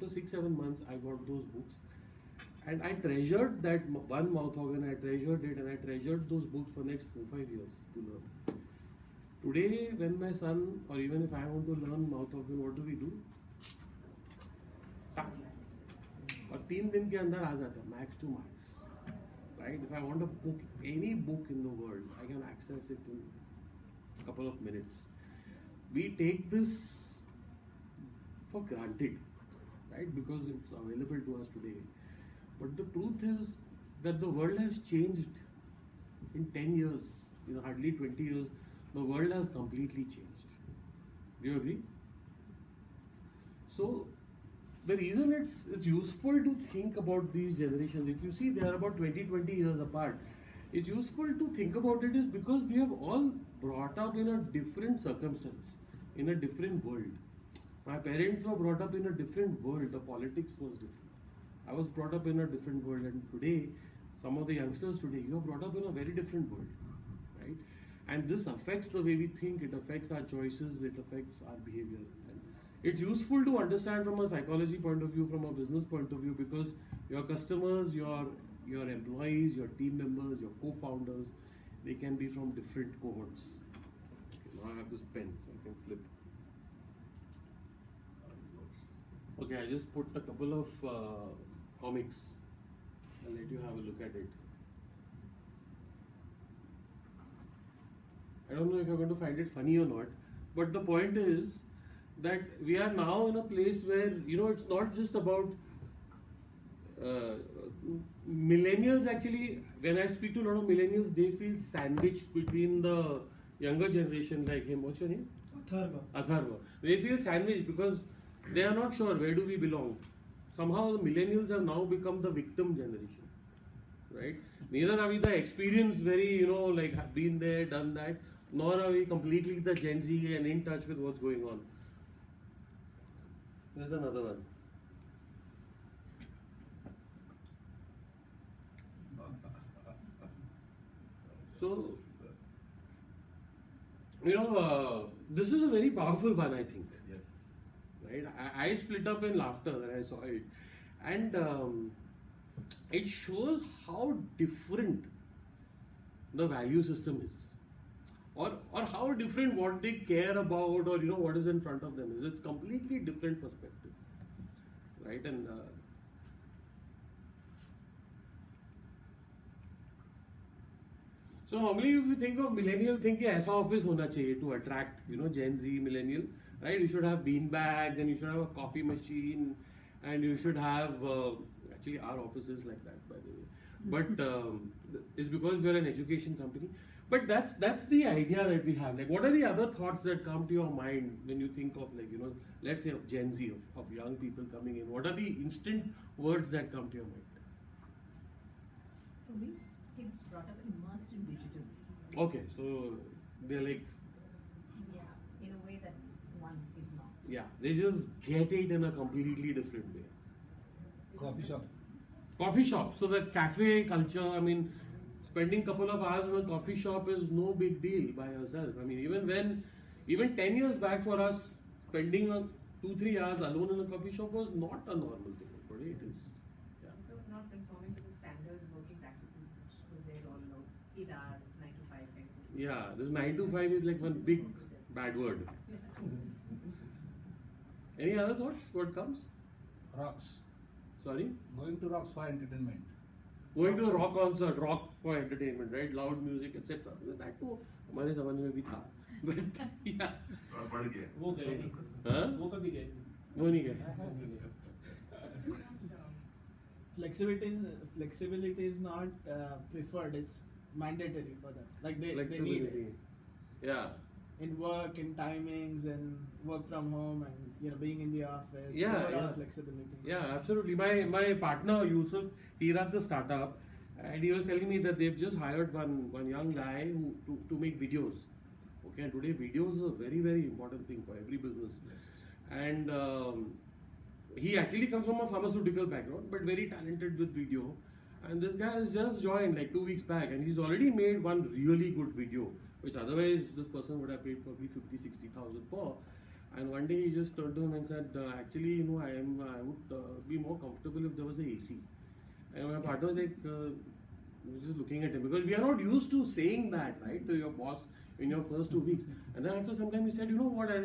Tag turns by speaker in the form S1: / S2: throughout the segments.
S1: 6-7 months, I got those books. And I treasured that one mouth organ, I treasured it, and I treasured those books for next 4-5 years to learn. Today, when my son, or even if I want to learn mouth organ, what do? और 3 दिन के अंदर आ जाता है, max to max. Right? If I want a book, any book in the world, I can access it in a couple of minutes. We take this for granted, right? Because it's available to us today. But the truth is that the world has changed in 10 years, hardly 20 years. The world has completely changed. Do you agree? So the reason it's useful to think about these generations, if you see they are about 20 years apart, it's useful to think about it is because we have all brought up in a different circumstance, in a different world. My parents were brought up in a different world, the politics was different. I was brought up in a different world, and today, some of the youngsters today, you are brought up in a very different world, right? And this affects the way we think, it affects our choices, it affects our behavior. And it's useful to understand from a psychology point of view, from a business point of view, because your customers, your employees, your team members, your co-founders, they can be from different cohorts. Okay, now I have this pen, so I can flip. Okay, I just put a couple of comics. I'll let you have a look at it. I don't know if you're going to find it funny or not, but the point is that we are now in a place where, it's not just about millennials. Actually, when I speak to a lot of millennials, they feel sandwiched between the younger generation like him. What's your name? Atharva. They feel sandwiched because they are not sure where do we belong. Somehow the millennials have now become the victim generation, right? Neither are we the experienced, very, have been there, done that, nor are we completely the Gen Z and in touch with what's going on. There's another one. So, this is a very powerful one, I think.
S2: Yes.
S1: Right? I split up in laughter when I saw it. And it shows how different the value system is. Or how different what they care about, or what is in front of them is. It's completely different perspective. Right? And so normally if you think of millennial, think aisa office hona chahiye to attract, Gen Z, millennial, right? You should have bean bags, and you should have a coffee machine, and you should have, actually our office is like that, by the way. But it's because we're an education company. But that's the idea that we have. Like, what are the other thoughts that come to your mind when you think of, like, let's say of Gen Z, of young people coming in? What are the instant words that come to your mind?
S3: For me, kids brought up immersed in digital.
S1: Okay, so they're like...
S3: Yeah, in a way that one is not.
S1: Yeah, they just get it in a completely different way. Coffee shop. So the cafe culture, spending a couple of hours in a coffee shop is no big deal by yourself. Even 10 years back for us, spending 2-3 hours alone in a coffee shop was not a normal thing. But it is.
S4: Yeah. So not conforming to the standard working practices which were there all along. 8 hours, 9 to 5.
S1: Yeah, this 9 to 5 is like one big bad word. Any other thoughts? What comes?
S2: Rocks.
S1: Sorry?
S2: Going to rocks for entertainment.
S1: Going to a rock concert, rock for entertainment, right? Loud music, etc. That too, हमारे ज़माने में भी था. But yeah.
S5: बढ़ गया.
S6: वो गए नहीं.
S1: हाँ?
S6: वो कभी गए.
S1: वो नहीं गए.
S6: Flexibility is not preferred. It's mandatory for them. Like they need it.
S1: Yeah.
S6: In work, in timings, and work from home, and being in the office.
S1: Yeah.
S6: Flexibility.
S1: Yeah, absolutely. My partner Yusuf, he runs a startup, and he was telling me that they've just hired one young guy to make videos. Okay, and today videos is a very, very important thing for every business. And he actually comes from a pharmaceutical background, but very talented with video. And this guy has just joined like 2 weeks back, and he's already made one really good video, which otherwise this person would have paid probably 50,000-60,000 for. And one day he just turned to him and said, actually, I would comfortable if there was a AC. And my partner was like, was just looking at him because we are not used to saying that, right, to your boss in your first 2 weeks. And then after some time he said, you know what, I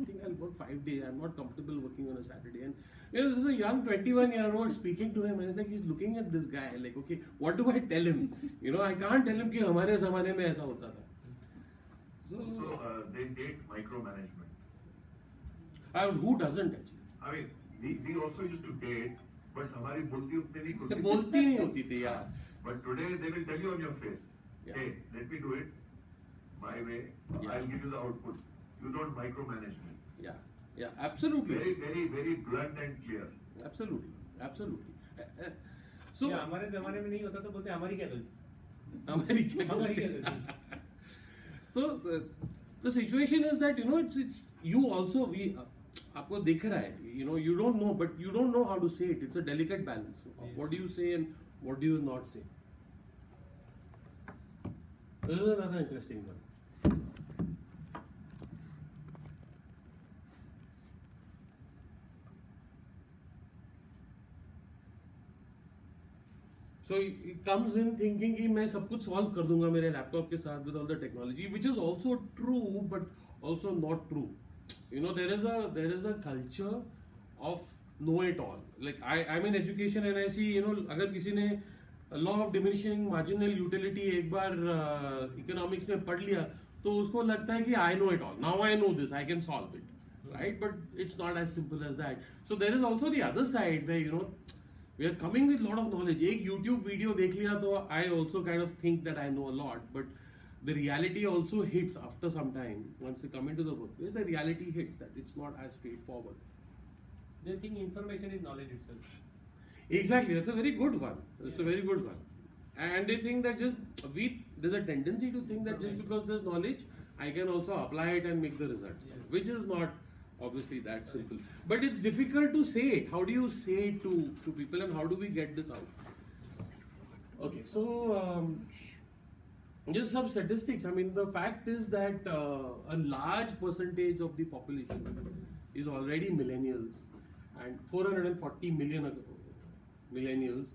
S1: think I'll work 5 days. I'm not comfortable working on a Saturday. And this is a young 21-year-old speaking to him, and it's like he's looking at this guy like, okay, what do I tell him? I can't tell him कि हमारे ज़माने में ऐसा होता था.
S5: So they hate micromanagement.
S1: Who doesn't actually?
S5: I mean, we also used to date, but हमारी बोलती उतनी नहीं होती.
S1: बोलती नहीं होती थी यार.
S5: But today they will tell you on your face,
S1: Yeah.
S5: hey, let me do it my way.
S1: Yeah.
S5: I'll give you the output. You don't micromanage me.
S1: Yeah, absolutely.
S5: Very, very, very blunt and clear.
S1: Absolutely. So
S7: या हमारे जमाने में नहीं होता तो बोलते हमारी क्या गलती.
S1: हमारी क्या
S7: गलती.
S1: So the situation is that it's you also आपको दिख रहा है, you don't know, but you don't know how to say it. It's a delicate balance. What do you say and what do you not say? This is another interesting one. So he comes in thinking कि मैं सब कुछ solve कर दूंगा मेरे laptop के साथ with all the technology, which is also true but also not true. There is a culture of know it all. Like I'm in education and I see अगर किसी ने law of diminishing marginal utility एक बार economics में पढ़ लिया तो उसको लगता है कि I know it all. Now I know this, I can solve it, right? But it's not as simple as that. So there is also the other side where we are coming with a lot of knowledge. एक YouTube video देख लिया तो I also kind of think that I know a lot, but the reality also hits after some time. Once you come into the workplace, the reality hits that it's not as straightforward.
S7: They think information is knowledge itself.
S1: Exactly, that's a very good one. That's a very good one. And they think that there's a tendency to think that just because there's knowledge, I can also apply it and make the result, which is not obviously that simple. But it's difficult to say it. How do you say it to people and how do we get this out? Okay, so just some statistics. I mean, the fact is that a large percentage of the population is already millennials, and 440 million millennials,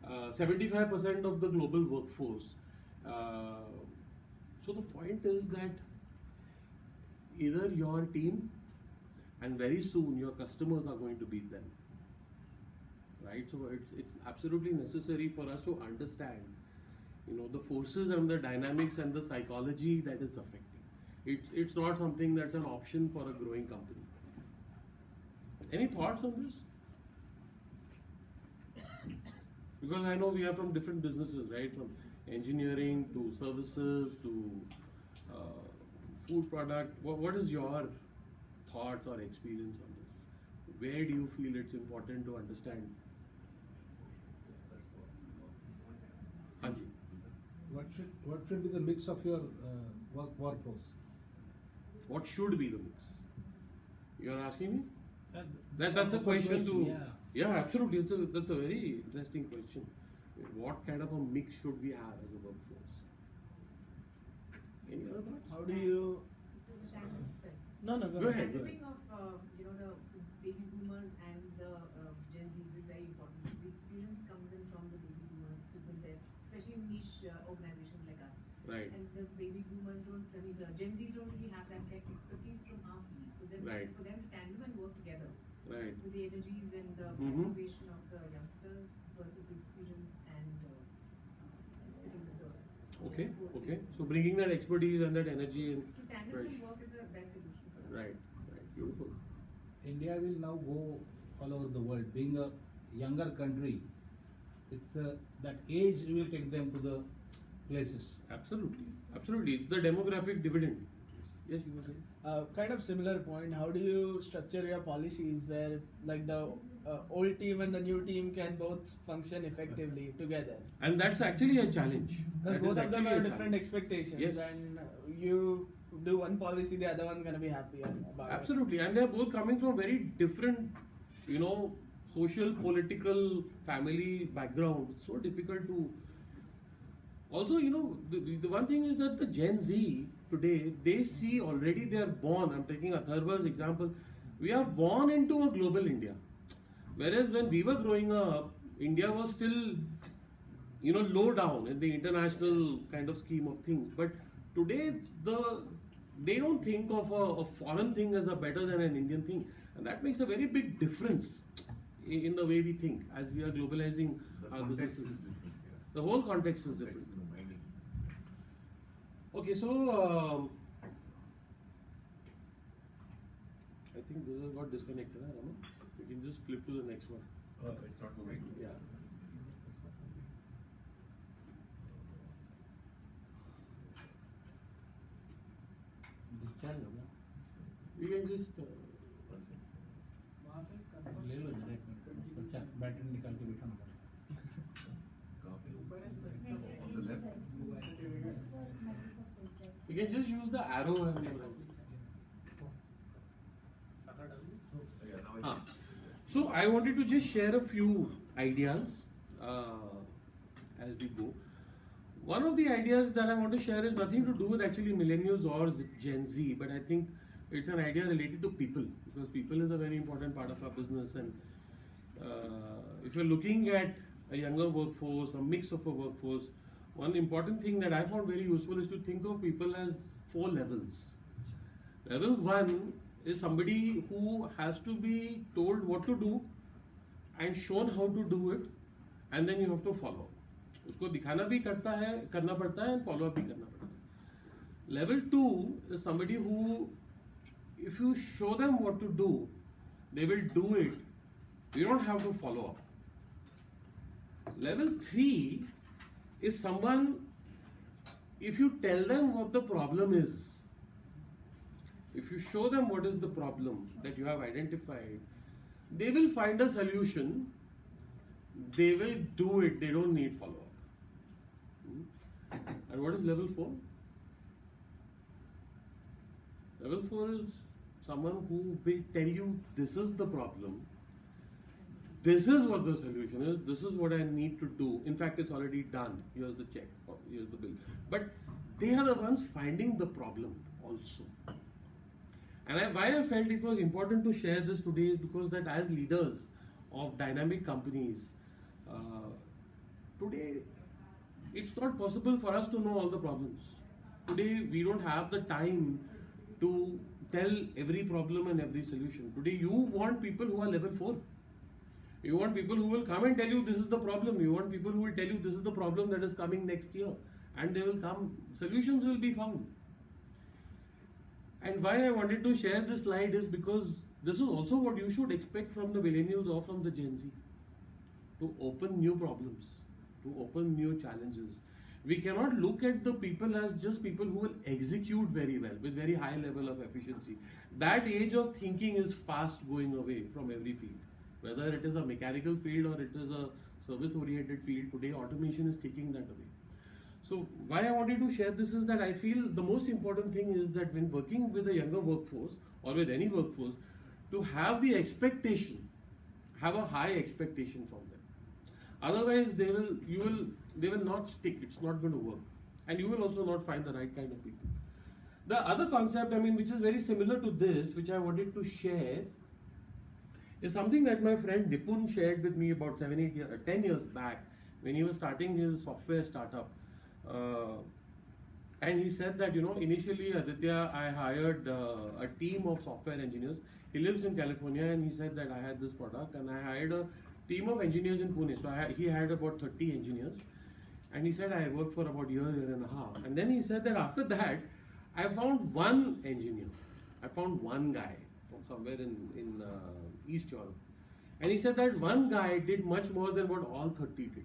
S1: 75% of the global workforce. So the point is that either your team and very soon your customers are going to beat them, right? So it's absolutely necessary for us to understand the forces and the dynamics and the psychology that is affecting. It's not something that's an option for a growing company. Any thoughts on this? Because I know we are from different businesses, right? From engineering to services to food product. What is your thoughts or experience on this? Where do you feel it's important to understand? Anji.
S2: What should be the mix of your workforce?
S1: What should be the mix? You are asking me? That's a question to. Yeah, absolutely. That's a very interesting question. What kind of a mix should we have as a workforce? Any other thoughts?
S6: How do you? No,
S1: Go ahead.
S4: Handling of the baby boomers and the Gen Zs is very important. The experience comes in from the baby boomers who've been there, especially in niche organizations like us.
S1: Right.
S4: And the baby boomers the Gen Zs don't really have that tech expertise from our field. So then
S1: Right.
S4: for them to tandem and work together
S1: Right.
S4: with the energies and the
S1: Mhm.
S4: motivation of the youngsters versus the experience and expertise of the
S1: Okay. So bringing that expertise and that energy and
S4: to tandem
S1: fresh.
S4: and work is the best solution for us.
S1: Right. Beautiful.
S2: India will now go all over the world. Being a younger country, it's that age will take them to the places.
S1: Absolutely. It's the demographic dividend. Yes, you were saying.
S6: Kind of similar point. How do you structure your policies where like the old team and the new team can both function effectively together?
S1: And that's actually a challenge.
S6: Because
S1: That
S6: both
S1: is
S6: of them
S1: actually
S6: have
S1: a
S6: different
S1: challenge.
S6: expectations,
S1: Yes.
S6: and you do one policy, the other one's gonna be happier about
S1: Absolutely, and they're both coming from very different, social, political, family backgrounds. It's so difficult to. Also, the one thing is that the Gen Z today, they see already they are born. I'm taking Atharva's example. We are born into a global India. Whereas when we were growing up, India was still, low down in the international kind of scheme of things. But today, they don't think of a foreign thing as a better than an Indian thing, and that makes a very big difference in the way we think as we are globalizing
S5: The
S1: our
S5: context
S1: businesses.
S5: is different. Yeah.
S1: The whole context is different.
S5: Context, mining.
S1: Okay, so I think this has got disconnected, huh, Raman? We can just flip to the next one.
S5: It's not moving.
S1: Yeah.
S2: Discharge हो गया
S1: We can just.
S5: One second.
S2: ले लो जरा एक minute उसको battery निकाल के बिठाना पड़ेगा
S5: कहाँ पे? On the left.
S1: You can just use the arrow and.
S5: Yeah, now
S1: Ah.
S5: it's.
S1: So I wanted to just share a few ideas as we go. One of the ideas that I want to share is nothing to do with actually millennials or Gen Z, but I think it's an idea related to people, because people is a very important part of our business. And if you're looking at a younger workforce, a mix of a workforce, one important thing that I found very useful is to think of people as 4 levels. Level 1 is somebody who has to be told what to do and shown how to do it, and then you have to follow. उसको दिखाना भी करना पड़ता है and follow up भी करना पड़ता है. Level 2 is somebody who, if you show them what to do, they will do it. You don't have to follow up. Level 3 is someone, if you tell them what the problem is, if you show them what is the problem that you have identified, they will find a solution. They will do it. They don't need follow-up. And what is level 4? Level 4 is someone who will tell you this is the problem, this is what the solution is, this is what I need to do. In fact, it's already done. Here's the check, or here's the bill. But they are the ones finding the problem also. And why I felt it was important to share this today is because that as leaders of dynamic companies, today it's not possible for us to know all the problems. Today we don't have the time to tell every problem and every solution. Today you want people who are level 4. You want people who will come and tell you this is the problem. You want people who will tell you this is the problem that is coming next year. And they will come, solutions will be found. And why I wanted to share this slide is because this is also what you should expect from the millennials or from the Gen Z. To open new problems, to open new challenges. We cannot look at the people as just people who will execute very well with very high level of efficiency. That age of thinking is fast going away from every field. Whether it is a mechanical field or it is a service-oriented field, today automation is taking that away. So why I wanted to share this is that I feel the most important thing is that when working with a younger workforce or with any workforce, to have the expectation, have a high expectation from them. Otherwise, they will not stick. It's not going to work, and you will also not find the right kind of people. The other concept, which is very similar to this, which I wanted to share, is something that my friend Dipun shared with me about 10 years back when he was starting his software startup. And he said that, initially Aditya, I hired a team of software engineers. He lives in California, and he said that I had this product and I hired a team of engineers in Pune. So he had about 30 engineers. And he said I worked for about a year and a half. And then he said that after that, I found one engineer. I found one guy from somewhere in East Europe. And he said that one guy did much more than what all 30 did.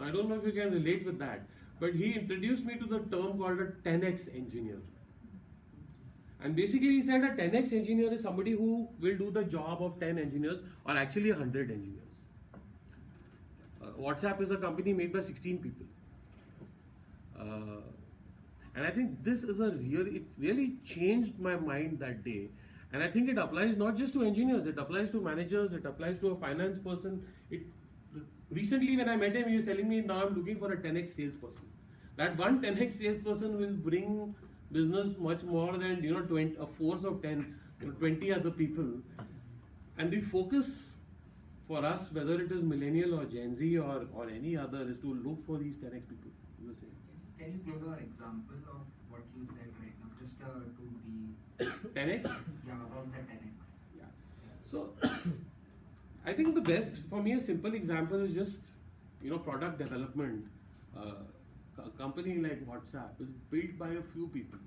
S1: I don't know if you can relate with that, but he introduced me to the term called a 10x engineer. And basically he said a 10x engineer is somebody who will do the job of 10 engineers or actually 100 engineers. WhatsApp is a company made by 16 people. And I think this is it really changed my mind that day. And I think it applies not just to engineers, it applies to managers, it applies to a finance person. Recently when I met him, he was telling me now I'm looking for a 10x salesperson. That one 10x salesperson will bring business much more than a force of 10 or 20 other people. And the focus for us, whether it is millennial or Gen Z or any other, is to look for these 10x people. You were saying.
S8: Can you give an example of what you said right now, just to be
S1: 10x?
S8: yeah about the 10x?
S1: Yeah. So I think the best for me, a simple example is just product development. A company like WhatsApp is built by a few people.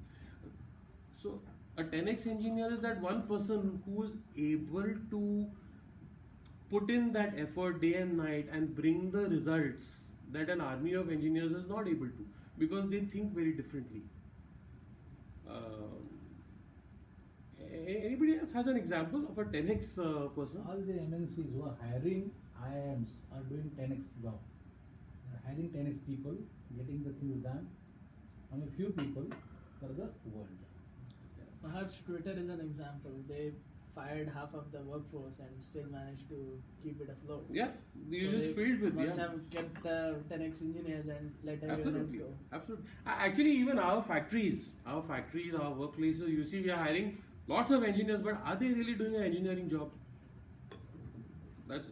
S1: So a 10x engineer is that one person who is able to put in that effort day and night and bring the results that an army of engineers is not able to, because they think very differently. Anybody else has an example of a 10x person?
S2: All the MNCs who are hiring IIMs are doing 10x job. They are hiring 10x people, getting the things done from a few people for the world.
S6: Perhaps Twitter is an example. They fired half of the workforce and still managed to keep it afloat.
S1: Yeah, you
S6: So
S1: just
S6: they
S1: filled with
S6: must have kept the 10x engineers and let everyone else
S1: Absolutely,
S6: go.
S1: absolutely. Actually, even our factories, our workplaces, you see, we are hiring lots of engineers, but are they really doing an engineering job? That's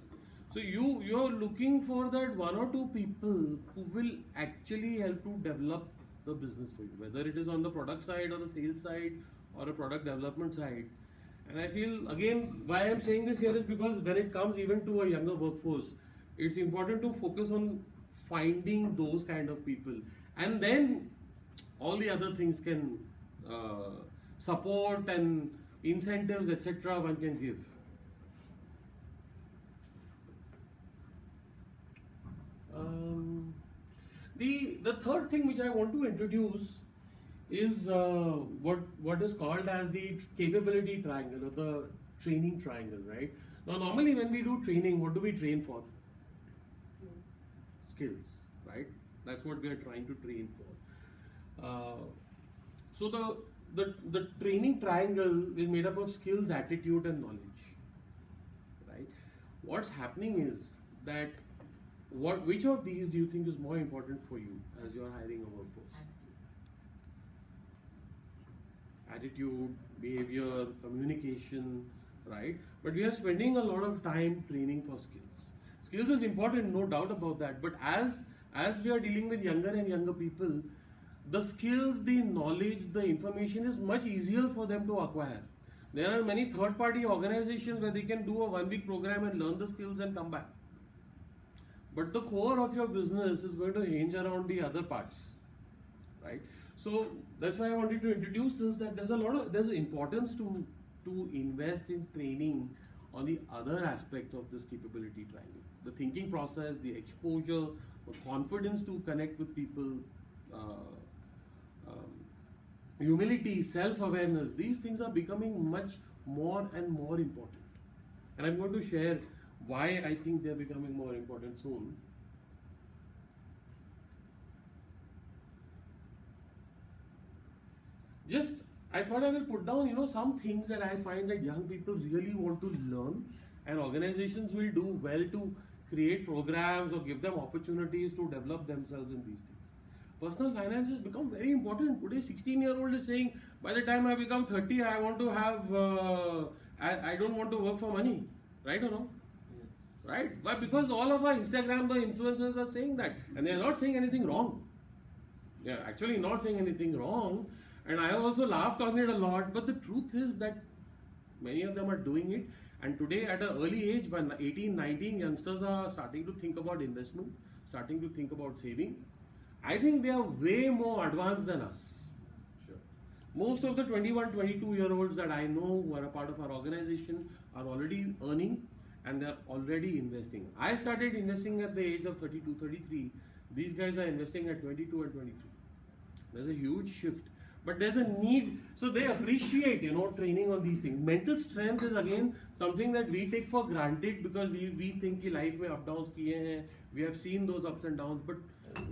S1: so you're looking for that one or two people who will actually help to develop the business for you, whether it is on the product side or the sales side or a product development side. And I feel, again, why I'm saying this here is because when it comes even to a younger workforce, it's important to focus on finding those kind of people, and then all the other things can support and incentives, etc. one can give. The third thing which I want to introduce is what is called as the capability triangle or the training triangle, right? Now, normally when we do training, what do we train for? Skills, right? That's what we are trying to train for. So the training triangle is made up of skills, attitude, and knowledge, right? What's happening is that which of these do you think is more important for you as you're hiring a workforce? Attitude, behavior, communication, right? But we are spending a lot of time training for skills. Skills is important, no doubt about that. But as we are dealing with younger and younger people, the skills, the knowledge, the information is much easier for them to acquire. There are many third-party organizations where they can do a one-week program and learn the skills and come back. But the core of your business is going to hinge around the other parts, right? So that's why I wanted to introduce this, that there's importance to invest in training on the other aspects of this capability triangle. The thinking process, the exposure, the confidence to connect with people, humility, self-awareness, these things are becoming much more and more important. And I'm going to share why I think they're becoming more important soon. I thought I will put down, some things that I find that young people really want to learn, and organizations will do well to create programs or give them opportunities to develop themselves in these things. Personal finance has become very important. Today, 16-year-old is saying, by the time I become 30, I want to have, I don't want to work for money. Right or no?
S7: Yes.
S1: Right? Why? Because all of our Instagram, the influencers are saying that. And they are not saying anything wrong. They are actually not saying anything wrong. And I have also laughed on it a lot. But the truth is that many of them are doing it. And today, at an early age, by 18, 19, youngsters are starting to think about investment, starting to think about saving. I think they are way more advanced than us.
S7: Sure.
S1: Most of the 21, 22-year-olds that I know who are a part of our organization are already earning and they are already investing. I started investing at the age of 32, 33. These guys are investing at 22 and 23. There's a huge shift. But there's a need, so they appreciate, training on these things. Mental strength is again something that we take for granted because we think ki life mein up downs kiye hain. We have seen those ups and downs, but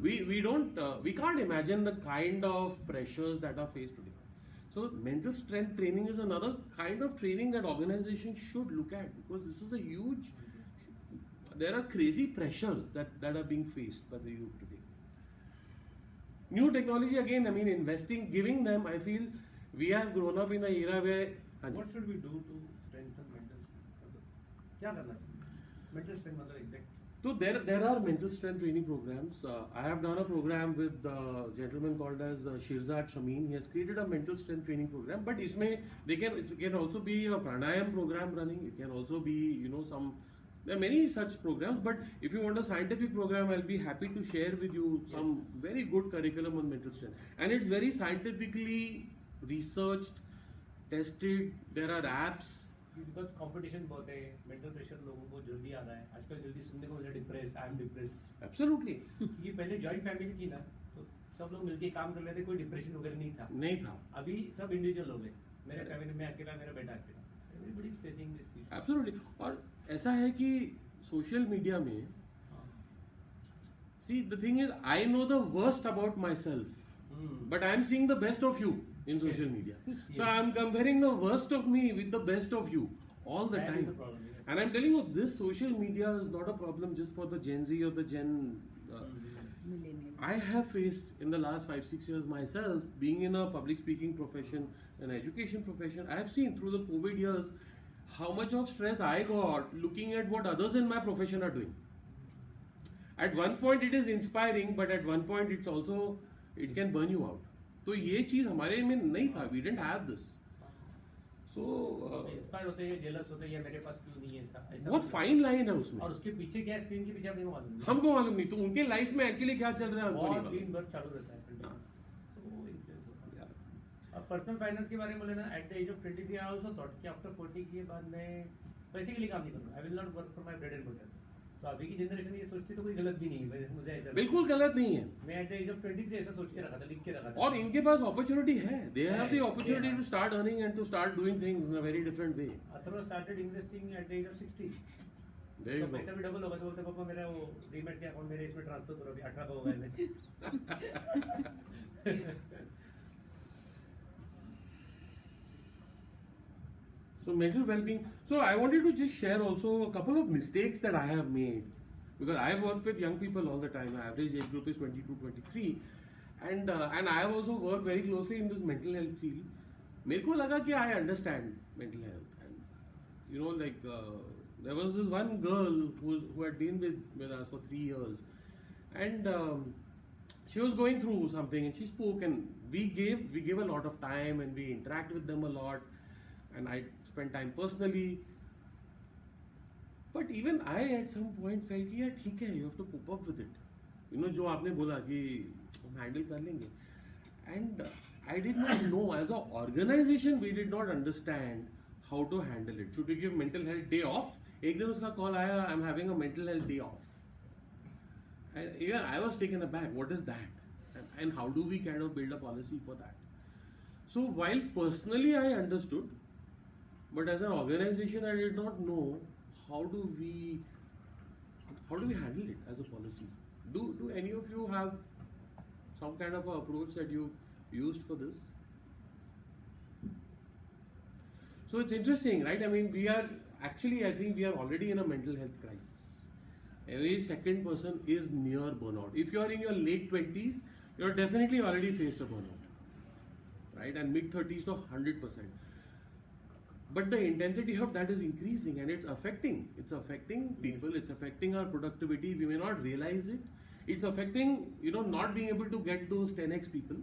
S1: we can't imagine the kind of pressures that are faced today. So mental strength training is another kind of training that organizations should look at, because this is a huge, there are crazy pressures that are being faced by the youth today. New technology, again, investing, giving them, I feel we have grown up in an era where...
S7: What should we do to strengthen mental strength? क्या करना चाहिए? Mental strength मतलब exact.
S1: So there are mental strength training programs. I have done a program with a gentleman called as Shirzad Shameen. He has created a mental strength training program. But इसमें it can also be a pranayam program running. It can also be there are many such programs. But if you want a scientific program, I'll be happy to share with you some very good curriculum on mental strength. And it's very scientifically researched, tested. There are apps.
S7: Because competition बहुत है, mental pressure लोगों को जल्दी आ रहा है आजकल. जल्दी सुनने को मिला depress, I am depress.
S1: Absolutely.
S7: क्योंकि पहले जॉइंट फैमिली थी ना, तो सब लोग मिलके काम कर लेते, कोई डिप्रेशन वगैरह नहीं था. अभी सब इंडिविजुअल हो गए. मेरे फैमिली में अकेला, मेरा बेटा अकेला. Everybody is facing this issue.
S1: Absolutely. और ऐसा है कि सोशल मीडिया में see the thing is I know the worst about myself, but I am seeing the best of you in social media. So I am comparing the worst of me with the best of you all the
S7: That is
S1: time.
S7: the problem, yes.
S1: And I am telling you, this social media is not a problem just for the Gen Z or the Gen.
S3: Millennials.
S1: I have faced in the last 5-6 years myself, being in a public speaking profession, an education profession. I have seen through the COVID years how much of stress I got looking at what others in my profession are doing. At one point it is inspiring, but at one point it can burn you out. तो ये चीज हमारे में नहीं था. We didn't have this. So
S7: inspire होते हैं, jealous होते हैं, ये मेरे पास क्यों नहीं है ऐसा.
S1: बहुत फाइन लाइन है उसमें.
S7: और उसके पीछे क्या है, स्क्रीन के पीछे आपको मालूम नहीं.
S1: हमको मालूम नहीं, तो उनके लाइफ में एक्चुअली क्या चल रहा है हमको
S7: बहुत
S1: नहीं
S7: दिन
S1: मालूम.
S7: भर चालू रहता है.
S1: हाँ.
S7: तो वो इन्फ्लुएंस होता है. अब पर्सनल फाइनेंस के बारे में बोले ना, at the age of 23 I also thought कि आफ्टर 40 के बाद मैं पैसे के लिए काम नहीं करूंगा. I will not work for my bread and butter. तो अभी की जनरेशन ये सोचती तो कोई गलत भी नहीं है. मुझे ऐसा
S1: बिल्कुल गलत नहीं है.
S7: मैं एट द एज ऑफ 23 ऐसा सोच के रखा था, लिख के रखा था.
S1: और इनके पास अपॉर्चुनिटी है. दे हैव द
S7: है,
S1: opportunity
S7: yeah.
S1: To start earning and to start doing things in a very different way.
S7: Atharva started investing at the age of 60.
S1: There you
S7: तो
S1: go.
S7: पैसा भी डबल होगा. तो बोलते पापा मेरा वो डीमैट के अकाउंट मेरे इसमें ट्रांसफर करो, अभी 18 का होगा इन्हें.
S1: So mental well-being. So I wanted to just share also a couple of mistakes that I have made, because I work with young people all the time. My average age group is 22-23, and I have also worked very closely in this mental health field. मेरे को लगा कि I understand mental health, and there was this one girl who had been with us for 3 years, and she was going through something, and she spoke, and we gave a lot of time, and we interact with them a lot, and I spent time personally. But even I at some point felt कि यार ठीक है, you have to cope up with it. जो आपने बोला कि हम handle कर लेंगे. And I did not know, as an organization we did not understand how to handle it. Should we give mental health day off? एक दिन उसका call आया, I'm having a mental health day off. And even I was taken aback. What is that? And how do we kind of build a policy for that? So while personally I understood, but as an organization I did not know how do we handle it as a policy. Do any of you have some kind of a approach that you used for this? So it's interesting, right? I mean, I think we are already in a mental health crisis. Every second person is near burnout. If you are in your late 20s, you are definitely already faced a burnout, right? And mid 30s to 100%. But the intensity of that is increasing, and it's affecting people. It's affecting our productivity. We may not realize it. It's affecting, not being able to get those 10x people.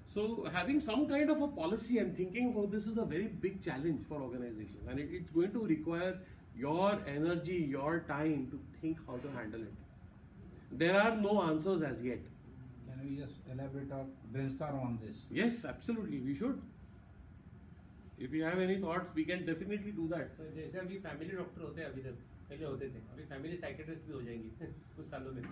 S1: So having some kind of a policy and thinking about this is a very big challenge for organizations, and it's going to require your energy, your time to think how to handle it. There are no answers as yet.
S2: Can we just elaborate or brainstorm on this?
S1: Yes, absolutely, we should. If you have any thoughts, we can definitely do that.
S7: So, जैसे अभी family doctor होते हैं, अभी तक पहले होते थे, अभी फैमिली साइकेट्रिस्ट भी हो जाएंगे कुछ सालों में.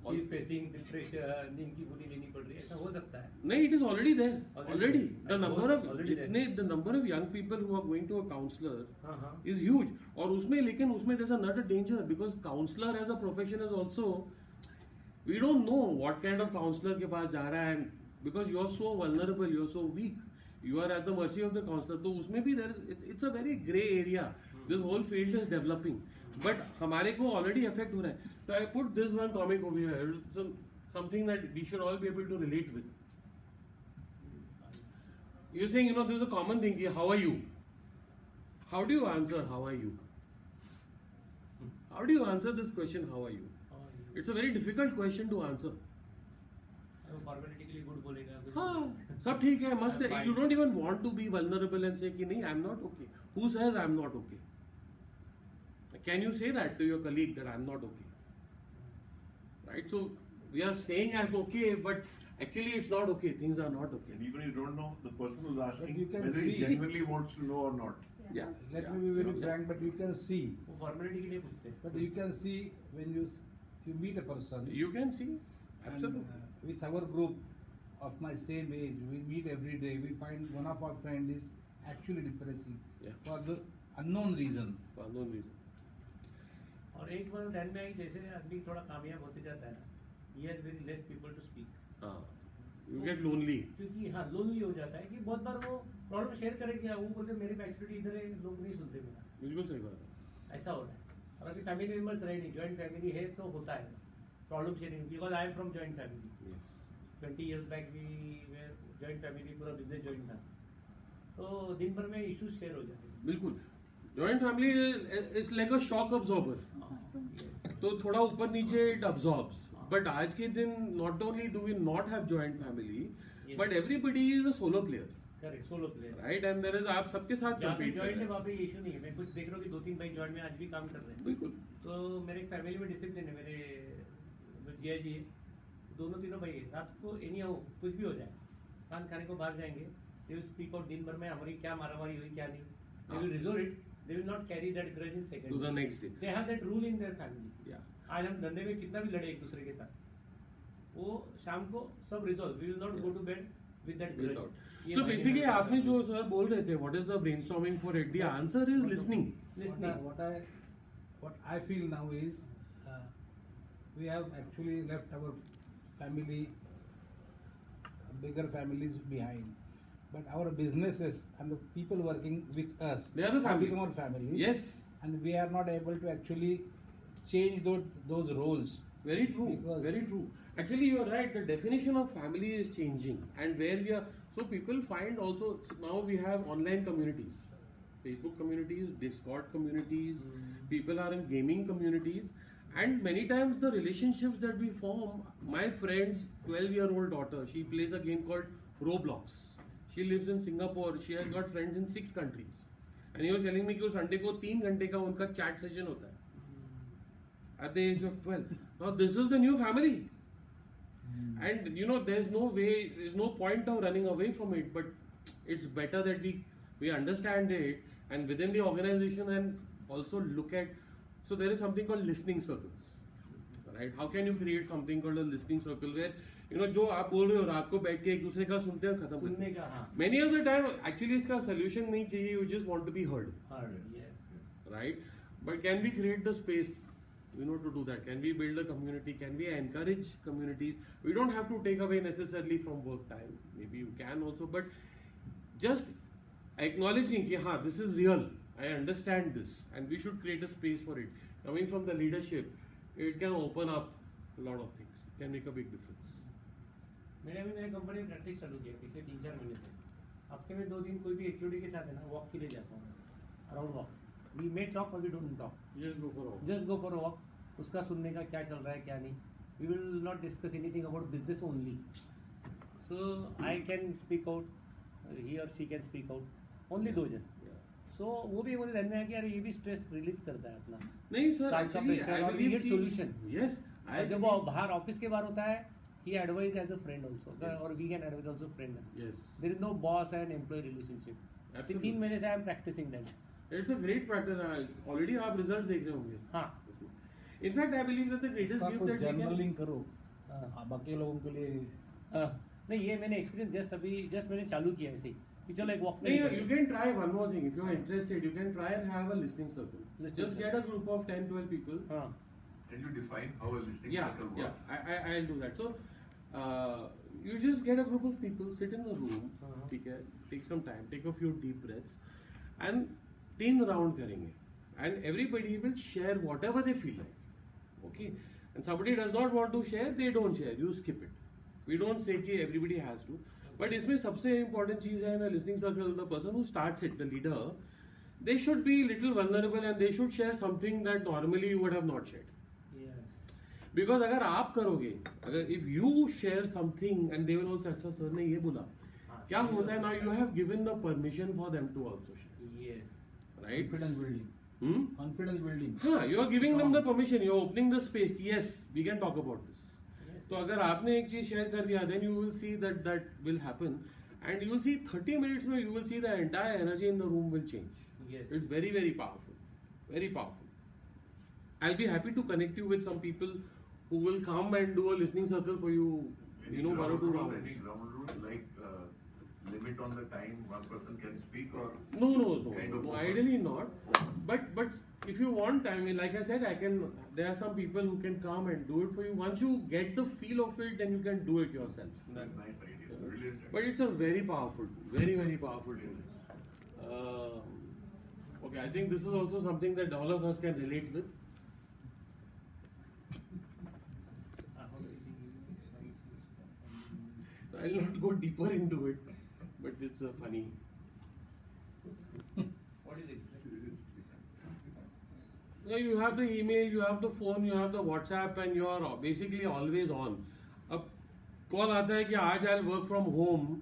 S7: He's facing depression, नींद की गोली लेनी पड़ रही है, ऐसा हो सकता है.
S1: नहीं, it is already there. Already. The
S7: Already
S1: number of young people who are going to a counselor
S7: हाँ.
S1: is huge. और उसमें there's another danger, because counselor as a profession is also, we don't know what kind of counselor के पास जा रहा है, and because you are so vulnerable, you are so weak, you are at the mercy of the counselor. तो उसमें भी it's a very grey area. This whole field is developing, but हमारे को already affect हो रहा है. So I put this one comic over here. It's something that we should all be able to relate with. You're saying, this is a common thing. How are you? How do you answer how are you? How do you answer this question? How are you? It's a very difficult question to answer.
S7: Formality के लिए good बोलेगा कुछ
S1: हाँ, सब ठीक है, मस्त है. You don't even want to be vulnerable and say कि नहीं, I'm not okay. Who says I'm not okay? Can you say that to your colleague that I'm not okay? Right? So we are saying I'm okay, but actually it's not okay. Things are not okay.
S5: And even you don't know the person who's asking
S9: you can
S5: whether he
S9: see.
S5: genuinely wants to know or not.
S1: Yeah.
S9: Let
S1: yeah,
S9: me be very
S1: yeah.
S9: frank, but you can see.
S7: वो formality के लिए पूछते हैं.
S9: But you can see when you meet a person.
S1: You can see.
S9: And,
S1: Absolutely.
S9: with our group of my same age, we meet every day. We find one of our friends is actually depressing
S1: Yeah.
S9: for the unknown reason.
S1: For no reason.
S7: और एक बार ध्यान में आई जैसे आदमी थोड़ा कामयाब होते जाता है ना, he has very less people to speak.
S1: हाँ. You get lonely.
S7: क्योंकि हाँ लोनली हो जाता है कि बहुत बार वो प्रॉब्लम शेयर करेंगे, वो बोलते मेरे एक्चुअली इधर है, लोग नहीं सुनते मेरा.
S1: बिल्कुल सही बात है.
S7: ऐसा हो रहा है. और अभी फैमिली मेंबर्स रहे नहीं, जॉइंट फैमिली है तो होता है problem sharing, because I am from joint family.
S1: Yes.
S7: 20 years back भी जॉइंट फैमिली पूरा बिजनेस जॉइंट था, तो दिन भर में इश्यूज शेयर हो जाते हैं.
S1: बिल्कुल. Joint family is like a shock absorber. तो थोड़ा ऊपर नीचे it absorbs. But आज के दिन not only do we not have joint family,
S7: Yes.
S1: but everybody is a solo player,
S7: correct, solo player.
S1: right? And there is आप सबके साथ
S7: जहाँ पे
S1: compete कर
S7: जॉइंट है
S1: रहे
S7: वहाँ
S1: हैं.
S7: पे इशू नहीं है. मैं कुछ देख रहा हूँ कि 2-3 भाई जॉइंट में आज भी काम कर रहे हैं.
S1: बिल्कुल.
S7: तो मेरे एक फैमिली में डिसिप्लिन है. मेरे जिया जी है, दोनों तीनों भाई है. रात को एनी हो कुछ भी हो जाए, खान खाने को बाहर जाएंगे, दे विल स्पीक आउट दिन भर में हमारी क्या मारामारी हुई क्या नहीं, they will resolve it. They will not carry that grudge in
S1: To
S7: second.
S1: the next day.
S7: They have that rule in their family.
S1: Yeah.
S7: आज हम धंधे में कितना भी लड़े एक दूसरे के साथ, वो शाम को सब resolve. We will not go to bed with that grudge.
S1: Without. So basically आपने जो सर बोल रहे थे, what is the brainstorming for it? The answer is listening.
S9: What I feel now is we have actually left our family, bigger families behind, but our businesses and the people working with us
S1: They are the
S9: have
S1: family.
S9: become our families.
S1: Yes.
S9: And we are not able to actually change those roles.
S1: Very true.
S9: Because-
S1: Very true. Actually, you are right. The definition of family is changing, and where we are. So people find also now we have online communities, Facebook communities, Discord communities. People are in gaming communities, and many times the relationships that we form. My friend's 12-year-old daughter, she plays a game called Roblox. She lives in Singapore. She has got friends in 6 countries, and he was telling me कि वो Sunday को 3 घंटे का उनका chat session होता है. At the age of 12. Now this is the new family. And you know, there's no point of running away from it, but it's better that we understand it and within the organization and also look at. So there is something called listening circles, right? How can you create something called a listening circle where you know जो आप बोल रहे हो रात को बैठ के एक दूसरे का सुनते हैं खत्म करते
S7: सुनने
S1: हैं.
S7: का, हाँ.
S1: Many of the time actually इसका solution नहीं चाहिए, you just want to be heard,
S7: Yes.
S1: right? But can we create the space, you know, to do that? Can we build a community? Can we encourage communities? We don't have to take away necessarily from work time. Maybe you can also, but just acknowledging कि हाँ, this is real. I understand this, and we should create a space for it. Coming from the leadership, it can open up a lot of things. It can make a big difference.
S7: मैंने अभी मेरे company में practice चालू किया पिछले 3-4 महीने से. हफ्ते में 2 दिन कोई भी एचओडी के साथ है ना, वॉक के लिए जाता हूँ. Around walk. We may talk और we don't talk.
S1: Just go for a walk.
S7: Just go for a walk. उसका सुनने का क्या चल रहा है क्या नहीं. We will not discuss anything about business only. So I can speak out, he और she can speak out, only 2 जन. सो वो भी मुझे ध्यान में आया कि यार ये भी स्ट्रेस रिलीज करता है अपना.
S1: नहीं सर,
S7: काम का
S1: actually
S7: pressure
S1: I
S7: और we
S1: believe
S7: get
S1: कि
S7: solution.
S1: yes, I
S7: जब
S1: believe-
S7: वो बाहर ऑफिस के बाहर होता है, he advise as a friend also,
S1: Yes.
S7: और we can advise also friend.
S1: yes,
S7: There is no boss and employee relationship.
S1: Absolutely.
S7: 3 महीने से I am practicing that.
S1: it's a great practice. Already आप results देख रहे होंगे.
S7: हाँ.
S1: In fact, I believe that the greatest
S9: आप
S1: gift that we can.
S9: Journaling करो.
S7: हाँ.
S9: बाकी लोगों के लिए
S7: हाँ. नहीं ये मैंने एक्सपीरियंस जस्ट मैंने चालू किया ऐसे ही कि चलो एक वॉक.
S1: नहीं, you can try one more thing. If you are interested, you can try and have a listening circle.
S7: Listening
S1: Just
S7: circle.
S1: get a group of 10-12 people.
S7: हाँ.
S5: Can you define how a listening
S1: Yeah,
S5: circle works?
S1: I'll do that. So, you just get a group of people, sit in the room,
S7: Uh-huh.
S1: ठीक है, take some time, take a few deep breaths, and 3 round करेंगे, and everybody will share whatever they feel like, okay? And somebody does not want to share, they don't share, you skip it. We don't say कि everybody has to, but इसमें सबसे important चीज़ है ना listening circle, the person who starts it, the leader, they should be little vulnerable and they should share something that normally you would have not shared.
S7: Yes.
S1: Because अगर आप करोगे, अगर if you share something and they will also अच्छा sir ने ये बोला, क्या होता है now you have given the permission for them to also share,
S7: Yes.
S1: right?
S9: Confidence building. Confidence building.
S1: हाँ, you are giving them the permission, you are opening the space. Yes, we can talk about this. तो अगर आपने एक चीज share कर दिया, then you will see that will happen, and you will see 30 minutes में you will see the entire energy in the room will change.
S7: Yes.
S1: It's very very powerful, very powerful. I'll be happy to connect you with some people who will come and do a listening circle for you. You know, 1 or 2 hours.
S5: Any ground rule like limit on the time one person can speak or
S1: No.
S5: kind of
S1: Ideally not. But if you want, I mean, like I said, there are some people who can come and do it for you. Once you get the feel of it, then you can do it yourself.
S5: That's a nice idea. Brilliant.
S1: But it's a very powerful tool, very very powerful tool. Okay, I think this is also something that all of us can relate with. I'll not go deeper into it, but it's funny.
S7: What is it?
S1: Yeah, you have the email, you have the phone, you have the WhatsApp, and you are basically always on. अब call आता है कि आज I'll work from home,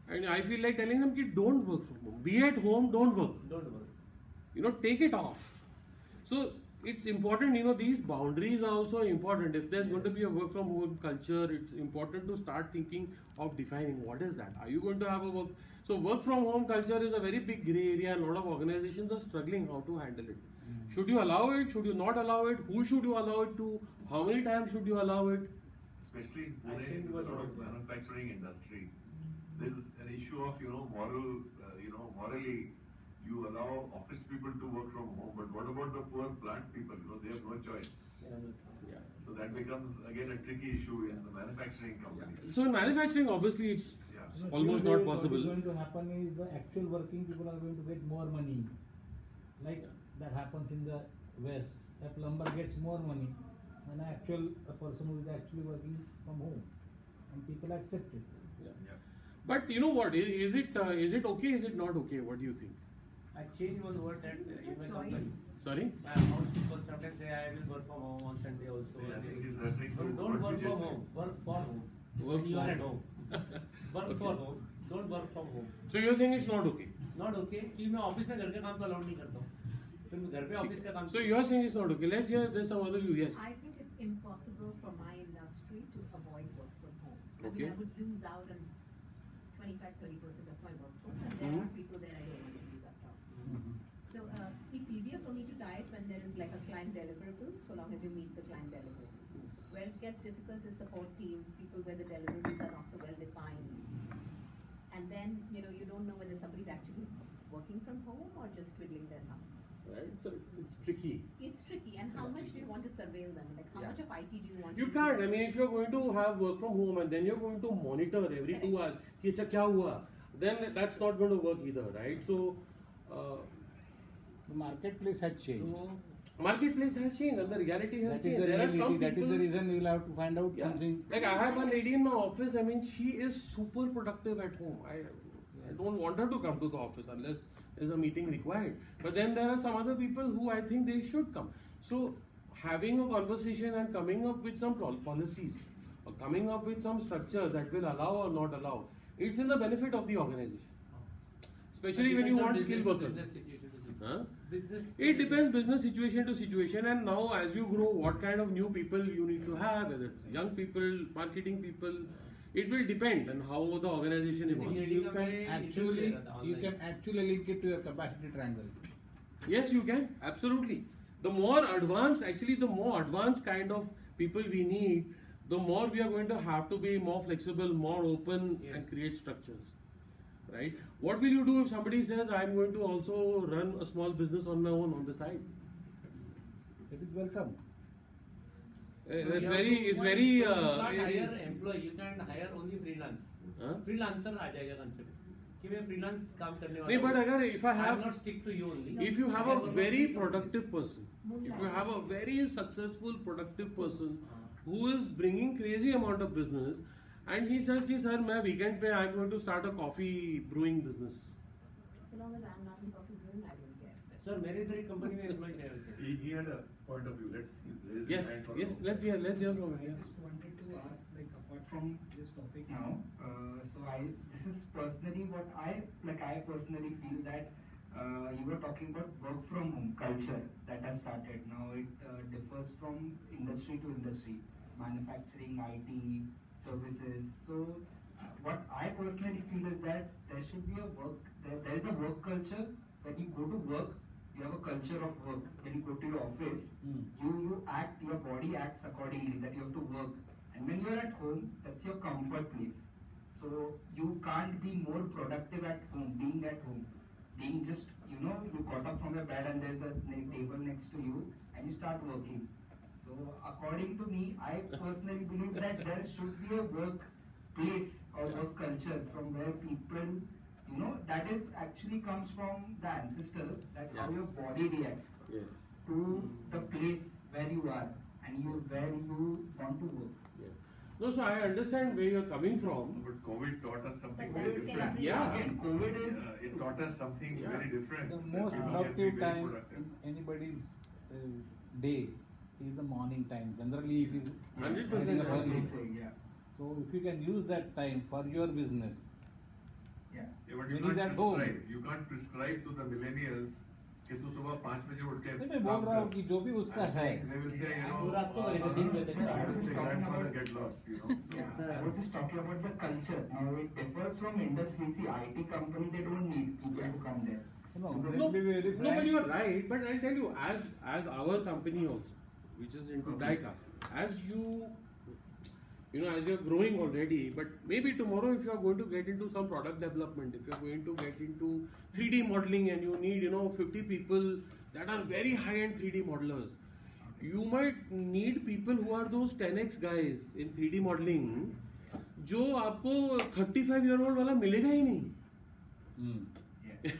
S1: and I feel like telling them कि don't work from home. Be at home, don't work.
S7: Don't worry.
S1: You know, take it off. So it's important, you know, these boundaries are also important. If there's going to be a work from home culture, it's important to start thinking of defining what is that. Are you going to have a work? So work from home culture is a very big gray area, and a lot of organizations are struggling how to handle it. Should you allow it? Should you not allow it? Who should you allow it to? How many times should you allow it?
S5: Especially in Pune, in a lot of manufacturing industry, there is an issue of morally, you allow office people to work from home, but what about the poor plant people? You know, they have no choice.
S1: Yeah.
S5: So that becomes again a tricky issue in the manufacturing companies.
S1: So in manufacturing, obviously, it's
S5: Yeah.
S1: almost not possible.
S10: What is going to happen is the actual working people are going to get more money. Like that happens in the West. A plumber gets more money than a person who is actually working from home, and people accept it.
S5: Yeah.
S1: But you know what? Is it okay? Is it not okay? What do you think?
S7: I changed one word that
S4: It's
S7: in
S4: a
S7: my
S4: choice.
S7: company.
S1: Sorry?
S7: My house people sometimes say I will work from home on Sunday also.
S5: Yeah, I think he's referring to
S7: But don't
S5: what
S7: work
S5: you
S7: from
S5: just
S7: home.
S5: said.
S7: Work for home.
S1: Work
S7: When you
S1: for
S7: are at
S1: home.
S7: home. Work
S1: Okay.
S7: for home. Don't work from home.
S1: So you're saying it's not okay?
S7: Not okay. क्योंकि मैं office में घर के काम को allowed नहीं करता हूँ. फिर मैं घर पे ऑफिस का काम.
S1: So you're saying it's not okay. Let's hear there's some other view. Yes.
S4: I think it's impossible for my industry to avoid work from home. I
S1: Okay.
S4: mean, I would lose out on 25-30% of my workforce, and there are people that I don't want to lose out on. So it's easier for me to tie it when there is like a client deliverable, so long as you meet the client deliverables. Where it gets difficult is support teams, people where the deliverables are not so well defined. And then, you know, you don't know whether somebody's actually working from home or just twiddling their thumbs.
S1: Right? So it's tricky.
S4: It's tricky. And how much do you want to surveil them? Like, how
S1: Yeah.
S4: much of IT do you want
S1: You
S4: to
S1: can't.
S4: use?
S1: I mean, if you're going to have work from home and then you're going to monitor every 2 hours, कि अच्छा क्या हुआ, then that's not going to work either, right? So,
S9: The marketplace has changed.
S1: marketplace has changed and the reality has
S9: That is
S1: changed.
S9: the
S1: There are some
S9: reality. That is
S1: people.
S9: the reason we will have to find out
S1: Yeah.
S9: something.
S1: Like I have a lady in my office. I mean, she is super productive at home. I don't want her to come to the office unless there's a meeting required. But then there are some other people who I think they should come. So having a conversation and coming up with some policies or coming up with some structure that will allow or not allow, it's in the benefit of the organization. Especially when you want skilled workers.
S7: Business situation to situation.
S1: Huh?
S7: Business.
S1: It depends business situation to situation, and now as you grow, what kind of new people you need to have, whether it's young people, marketing people, it will depend on how the organization evolves.
S9: You can actually link it to your capacity triangle.
S1: Yes, you can, absolutely. The more advanced kind of people we need, the more we are going to have to be more flexible, more open, and create structures. Right? What will you do if somebody says, I'm going to also run a small business on my own on the side?
S9: It is welcome.
S1: It's very.
S7: You can't hire employee. You can hire only freelance.
S1: Huh?
S7: Freelancer आ जाएगा concept. कि मैं freelance काम करने वाला
S1: नहीं, but
S7: हूँ.
S1: अगर if I
S7: I
S1: have,
S7: will not stick to you only.
S1: if you have
S7: I
S1: a
S7: will
S1: very
S7: not stick to
S1: productive person, if you have a very successful productive person who is bringing crazy amount of business, and he says कि sir मैं weekend पे I'm going to start a coffee brewing business.
S4: So long as I'm not in coffee brewing, I don't care.
S7: Sir मेरे इधर एक company में employ है वैसे.
S5: He had a point of view. Let's raise his
S1: Yes,
S5: hand for
S1: yes,
S5: a
S1: let's hear from him.
S8: I
S1: Yeah.
S8: just wanted to ask, like, apart from this topic now, this is personally what I personally feel that you were talking about work from home culture that has started. Now it differs from industry to industry, manufacturing, IT, services. So what I personally feel is that there should be there is a work culture. When you go to work, you have a culture of work. When you go to your office, you act, your body acts accordingly, that you have to work. And when you're at home, that's your comfort place. So you can't be more productive at home, being at home. Being just, you got up from your bed and there's a table next to you and you start working. So according to me, I personally believe that there should be a work place or work culture from where people, that is actually comes from the ancestors, that how your body reacts
S1: Yes.
S8: to the place where you are and where you want to work.
S1: Yeah. No, so I understand where you're coming from.
S5: But COVID taught us something
S4: But
S5: very
S4: that's still
S5: different.
S1: Yeah.
S8: Again, COVID is
S5: It taught us something
S1: Yeah.
S5: very different.
S10: The
S5: that
S10: most
S5: people can be
S10: productive
S5: very
S10: time
S5: productive.
S10: in anybody's day is the morning time. Generally, if he's
S1: 100%
S10: getting up
S8: what
S10: early.
S8: they say, yeah.
S10: So if you can use that time for your business,
S8: Yeah.
S5: Yeah, but
S10: When
S5: you
S10: he's
S5: can't
S10: at home.
S5: prescribe. You can't prescribe to the millennials कि तू सुबह 5 बजे उठ के
S10: नहीं मैं बोल रहा हूँ कि जो भी उसका है,
S5: They will say,
S7: वो रात को करेगा, दिन में करेगा.
S8: I was
S5: say
S8: talking
S5: grandfather
S8: about-
S5: get lost,
S8: Yeah, I was just talking about the culture. Now it differs from industry. See, IT company, they don't need people to come there.
S10: no,
S8: People-
S10: let me be very
S1: No, but
S10: frank.
S1: you are right. But I'll tell you, as our company also, which is into die casting, as as you're growing already, but maybe tomorrow if you are going to get into some product development, if you are going to get into 3D modeling and you need 50 people that are very high-end 3D modelers, you might need people who are those 10x guys in 3D modeling, जो आपको 35-year-old वाला मिलेगा ही नहीं.
S10: Hmm.
S8: Yeah.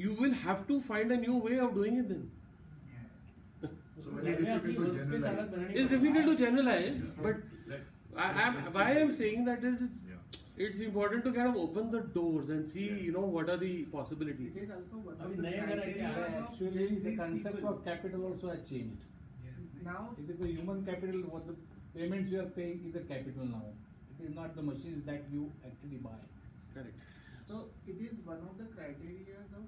S1: You will have to find a new way of doing it then.
S8: Yeah.
S5: So very difficult to generalize.
S1: It's difficult to generalize, but
S5: Let's
S1: why I'm saying that
S5: Yeah.
S1: it's important to kind of open the doors and see what are the possibilities.
S6: It is also one
S7: अभी
S6: of the
S7: नए घर ऐसे आ रहे
S6: criteria
S7: हैं.
S6: of
S10: Actually,
S6: Gen
S10: the
S6: Z
S10: concept
S6: people.
S10: of capital also has changed.
S6: Now,
S10: It is the human capital, what the payments you are paying is the capital now. It is not the machines that you actually buy.
S1: Correct.
S6: so it is one of the criteria of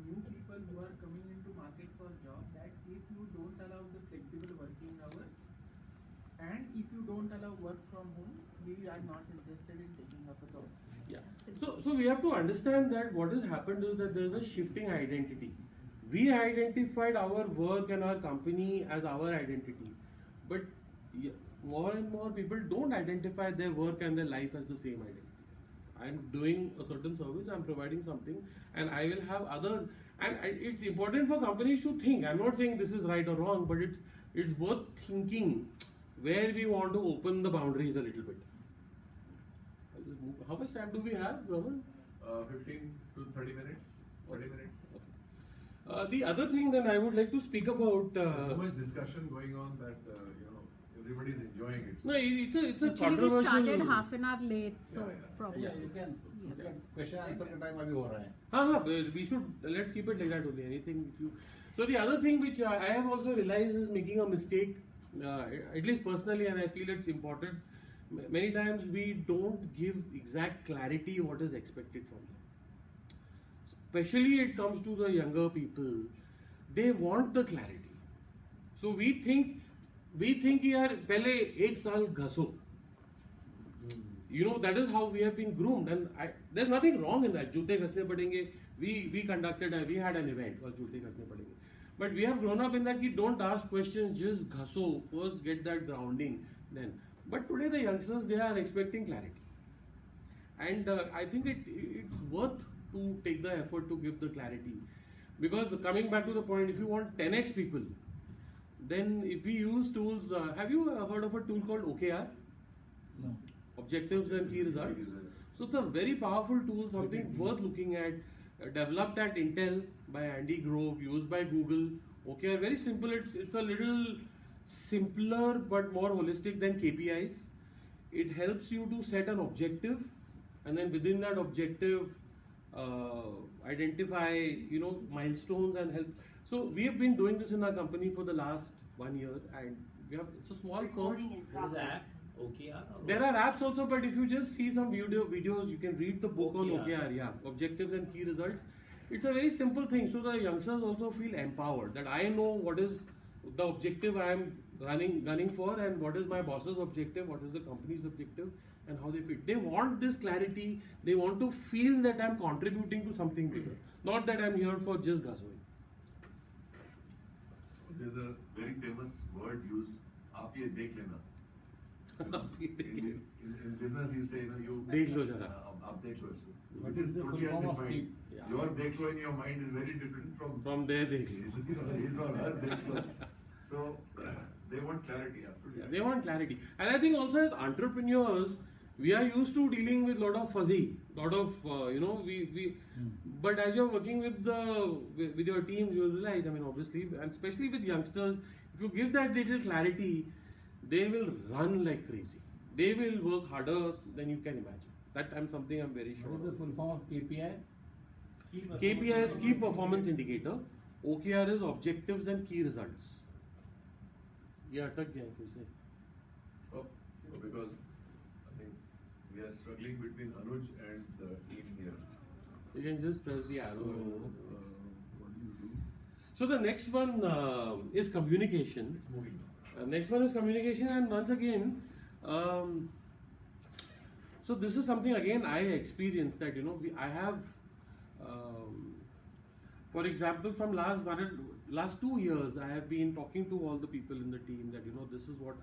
S6: new people who are coming into market for job, that if you don't allow the flexible working hours and if you don't allow work from home, we are not interested in taking up a job.
S1: Yeah. So we have to understand that what has happened is that there is a shifting identity. We identified our work and our company as our identity, but more and more people don't identify their work and their life as the same identity. I'm doing a certain service, I'm providing something, and I will have other. And it's important for companies to think. I'm not saying this is right or wrong, but it's worth thinking where we want to open the boundaries a little bit. I'll just move. How much time do we have, Brahman?
S5: 15 to 30 minutes. 30 minutes.
S1: The other thing then I would like to speak about.
S5: There's so much discussion going on that everybody's enjoying it.
S1: No, it's a
S11: Actually, we
S1: controversial.
S11: started half an hour late, so
S5: Yeah, yeah.
S11: probably.
S10: Yeah, you can question answer का time अभी हो रहा है.
S1: We should let's keep it like that only. Anything if you. So the other thing which I have also realized is making a mistake. At least personally, and I feel it's important. Many times we don't give exact clarity what is expected from them. Especially it comes to the younger people. They want the clarity. So we think यार पहले एक साल घसो. That is how we have been groomed, and there's nothing wrong in that. जूते घसने पड़ेंगे. We conducted we had an event called जूते घसने पड़ेंगे. But we have grown up in that कि don't ask questions, just घसो. First get that grounding, then. But today the youngsters, they are expecting clarity, and I think it's worth to take the effort to give the clarity, because coming back to the point, if you want 10x people, then if we use tools, have you heard of a tool called OKR?
S10: No.
S1: Objectives and key results. So it's a very powerful tool, something worth looking at. Developed at Intel by Andy Grove, used by Google. OKR, very simple. It's a little simpler but more holistic than KPIs. It helps you to set an objective, and then within that objective, identify, milestones and help. So we have been doing this in our company for the last 1 year, and it's a small firm.
S7: There is an app, OKR.
S1: There are apps also, but if you just see some videos, you can read the book on
S7: OKR.
S1: OKR, objectives and key results. It's a very simple thing, so the youngsters also feel empowered that I know what is the objective I am running for, and what is my boss's objective, what is the company's objective, and how they fit. They want this clarity. They want to feel that I'm contributing to something bigger, not that I'm here for just gasoline.
S5: There's a very famous word used, "आप ये देख लेना." In business, you say, you
S1: देख लो जरा.
S5: आप देख लो इसको.
S9: What
S5: It is
S9: is the
S5: totally
S9: full form of
S5: undefined.
S1: keep?
S5: Your dekh lo in your mind is very different from
S1: There they
S5: his or her dekh lo. So they want clarity. Absolutely.
S1: they want clarity, and I think also as entrepreneurs, we are used to dealing with lot of fuzzy, lot of But as you're working with your teams, you'll realize. I mean, obviously, and especially with youngsters, if you give that little clarity, they will run like crazy. They will work harder than you can imagine. That I'm very sure.
S9: What is the full form of KPI?
S1: KPI is key performance indicator. OKR is objectives and key results. Yeah, atak gaya फिर से.
S5: Oh, because I think we are struggling between Anuj and the team here.
S1: You can just press the arrow.
S5: What do you do?
S1: So the next one is communication.
S5: Moving.
S1: Next one is communication, and once again, so this is something again I experienced that I have, for example, from last 2 years I have been talking to all the people in the team that this is what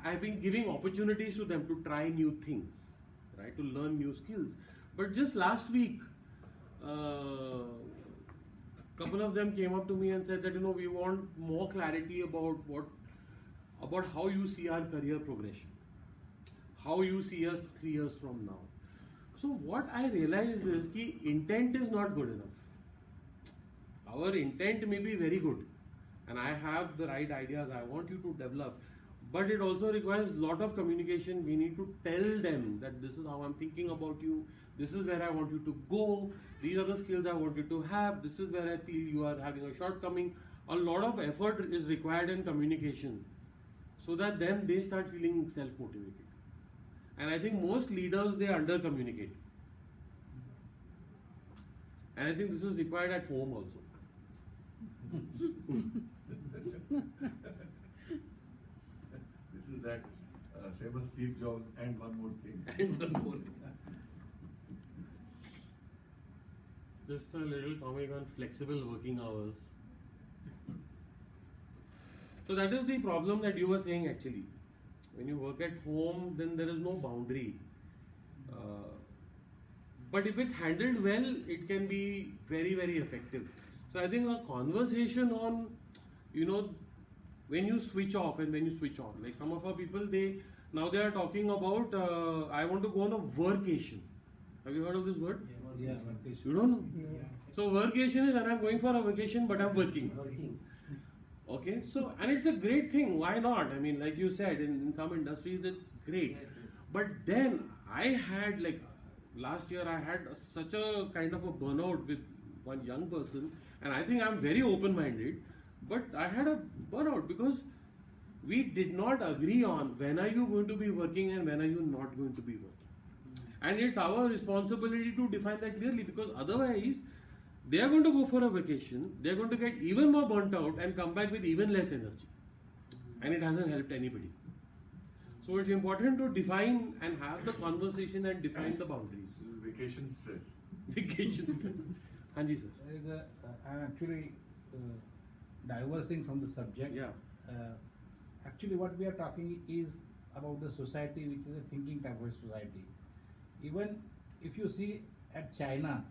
S1: I've been giving opportunities to them to try new things, right, to learn new skills. But just last week, couple of them came up to me and said that we want more clarity about how you see our career progression, how you see us 3 years from now. So what I realized is that intent is not good enough. Our intent may be very good, and I have the right ideas I want you to develop, but it also requires a lot of communication. We need to tell them that this is how I'm thinking about you, this is where I want you to go, these are the skills I want you to have, this is where I feel you are having a shortcoming. A lot of effort is required in communication, so that then they start feeling self-motivated. And I think most leaders, they under-communicate. And I think this is required at home also.
S5: This is that famous Steve Jobs and one more thing.
S1: And one more thing. Just a little comment on flexible working hours. So that is the problem that you were saying actually. When you work at home, then there is no boundary. But if it's handled well, it can be very, very effective. So I think a conversation on, when you switch off and when you switch on. Like some of our people, they are talking about, I want to go on a workation. Have you heard of this word?
S9: Yeah, vacation.
S1: You don't know?
S9: Yeah.
S1: So workation is when I'm going for a vacation, but I'm working. Okay, so, and it's a great thing. Why not? I mean, like you said, in some industries, it's great. But then I had, like, last year I had such a kind of a burnout with one young person, and I think I'm very open-minded, but I had a burnout because we did not agree on when are you going to be working and when are you not going to be working. And it's our responsibility to define that clearly, because otherwise they are going to go for a vacation, they are going to get even more burnt out and come back with even less energy, and it hasn't helped anybody. So it's important to define and have the conversation and define the boundaries.
S5: Vacation stress.
S1: Vacation stress. Hanji sir.
S9: I'm actually diversing from the subject.
S1: Yeah.
S9: Actually, what we are talking is about the society, which is a thinking type of society. Even if you see at China,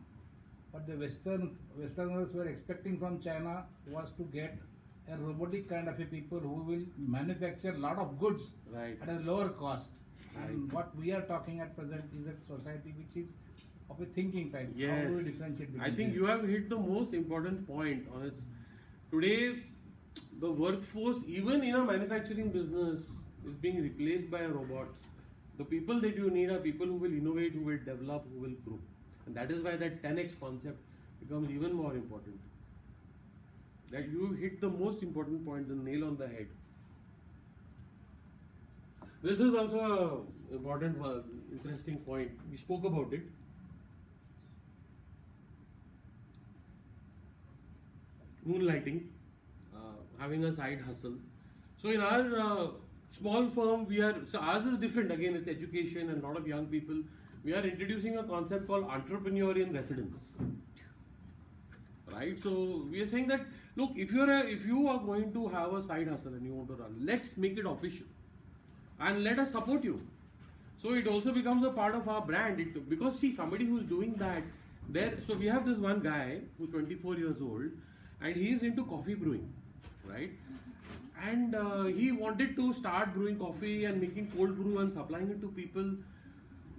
S9: what the Westerners were expecting from China was to get a robotic kind of a people who will manufacture a lot of goods at a lower cost. And what we are talking at present is a society which is of a thinking type.
S1: Yes.
S9: How do we differentiate between
S1: I think
S9: these?
S1: you have hit the most important point on it. Today, the workforce, even in a manufacturing business, is being replaced by robots. The people that you need are people who will innovate, who will develop, who will grow. And that is why that 10x concept becomes even more important. That you hit the most important point, the nail on the head. This is also an important, interesting point. We spoke about it. Moonlighting, having a side hustle. So in our small firm, so ours is different. Again, it's education and a lot of young people. We are introducing a concept called entrepreneur in residence. Right? So we are saying that, look, if you are going to have a side hustle and you want to run, let's make it official and let us support you. So it also becomes a part of our brand. Because see, somebody who's doing that, so we have this one guy who's 24 years old and he is into coffee brewing, right? And he wanted to start brewing coffee and making cold brew and supplying it to people.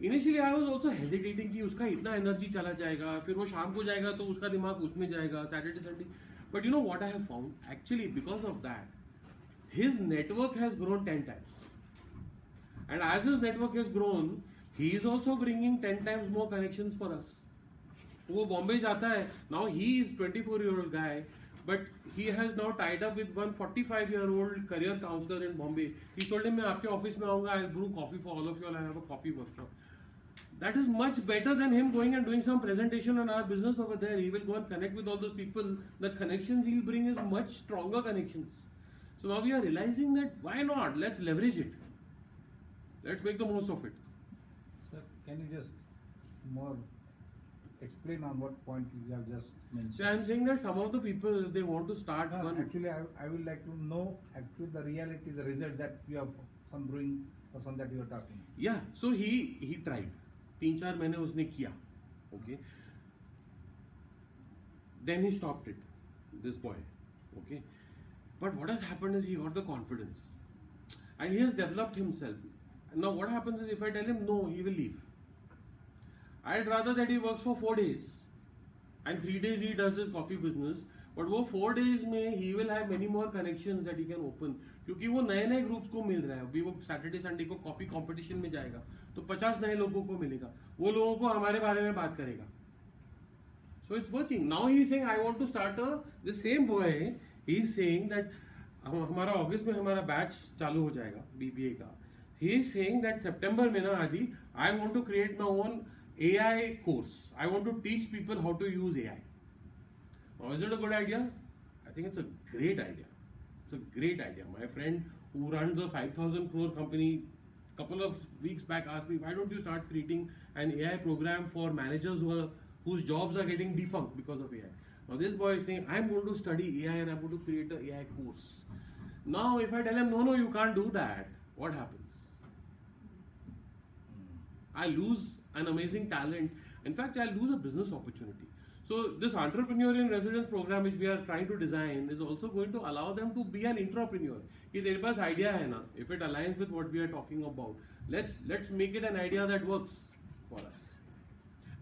S1: Initially, I was also hesitating कि उसका इतना energy चला जाएगा, फिर वो शाम को जाएगा तो उसका दिमाग उसमें जाएगा, Saturday, Sunday. But you know what I have found? Actually, because of that, his network has grown 10 times. And as his network has grown, he is also bringing 10 times more connections for us. वो Bombay जाता है. Now he is 24-year-old guy, but he has now tied up with one 45-year-old career counselor in Bombay. He told him, मैं आपके office में आऊँगा, I'll brew coffee for all of you, I'll have a coffee workshop. That is much better than him going and doing some presentation on our business over there. He will go and connect with all those people. The connections he'll bring is much stronger connections. So now we are realizing that why not? Let's leverage it. Let's make the most of it.
S9: Sir, can you just more explain on what point you have just mentioned?
S1: So I am saying that some of the people, they want to start one.
S9: Actually, I would like to know actually the reality, the result that you have some brewing or some that you are talking.
S1: Yeah, so he tried. 3-4 महीने उसने किया, okay. Then he stopped it, this boy, okay. But what has happened is he got the confidence, and he has developed himself. Now what happens is if I tell him no, he will leave. I'd rather that he works for 4 days, and 3 days he does his coffee business. But वो 4 days में he will have many more connections that he can open. क्योंकि वो नए groups को मिल रहा है. अभी वो सैटरडे संडे को कॉफी कंपटीशन में जाएगा तो 50 नए लोगों को मिलेगा. वो लोगों को हमारे बारे में बात करेगा. So it's working. Now he is saying I want to start the same boy. He is saying that हमारा अगस्त में हमारा बैच चालू हो जाएगा BBA का. He is saying that September में ना आदि I want to create my own AI course. I want to teach people how to use AI. Now, is it a good idea? I think it's a great idea. It's a great idea. My friend who runs a 5,000 crore company a couple of weeks back asked me, why don't you start creating an AI program for managers whose jobs are getting defunct because of AI. Now this boy is saying, I'm going to study AI and I'm going to create an AI course. Now if I tell him, no, you can't do that, what happens? I lose an amazing talent. In fact, I lose a business opportunity. So this entrepreneur in residence program which we are trying to design is also going to allow them to be an entrepreneur. कि तेरे पास idea है ना, if it aligns with what we are talking about, let's make it an idea that works for us.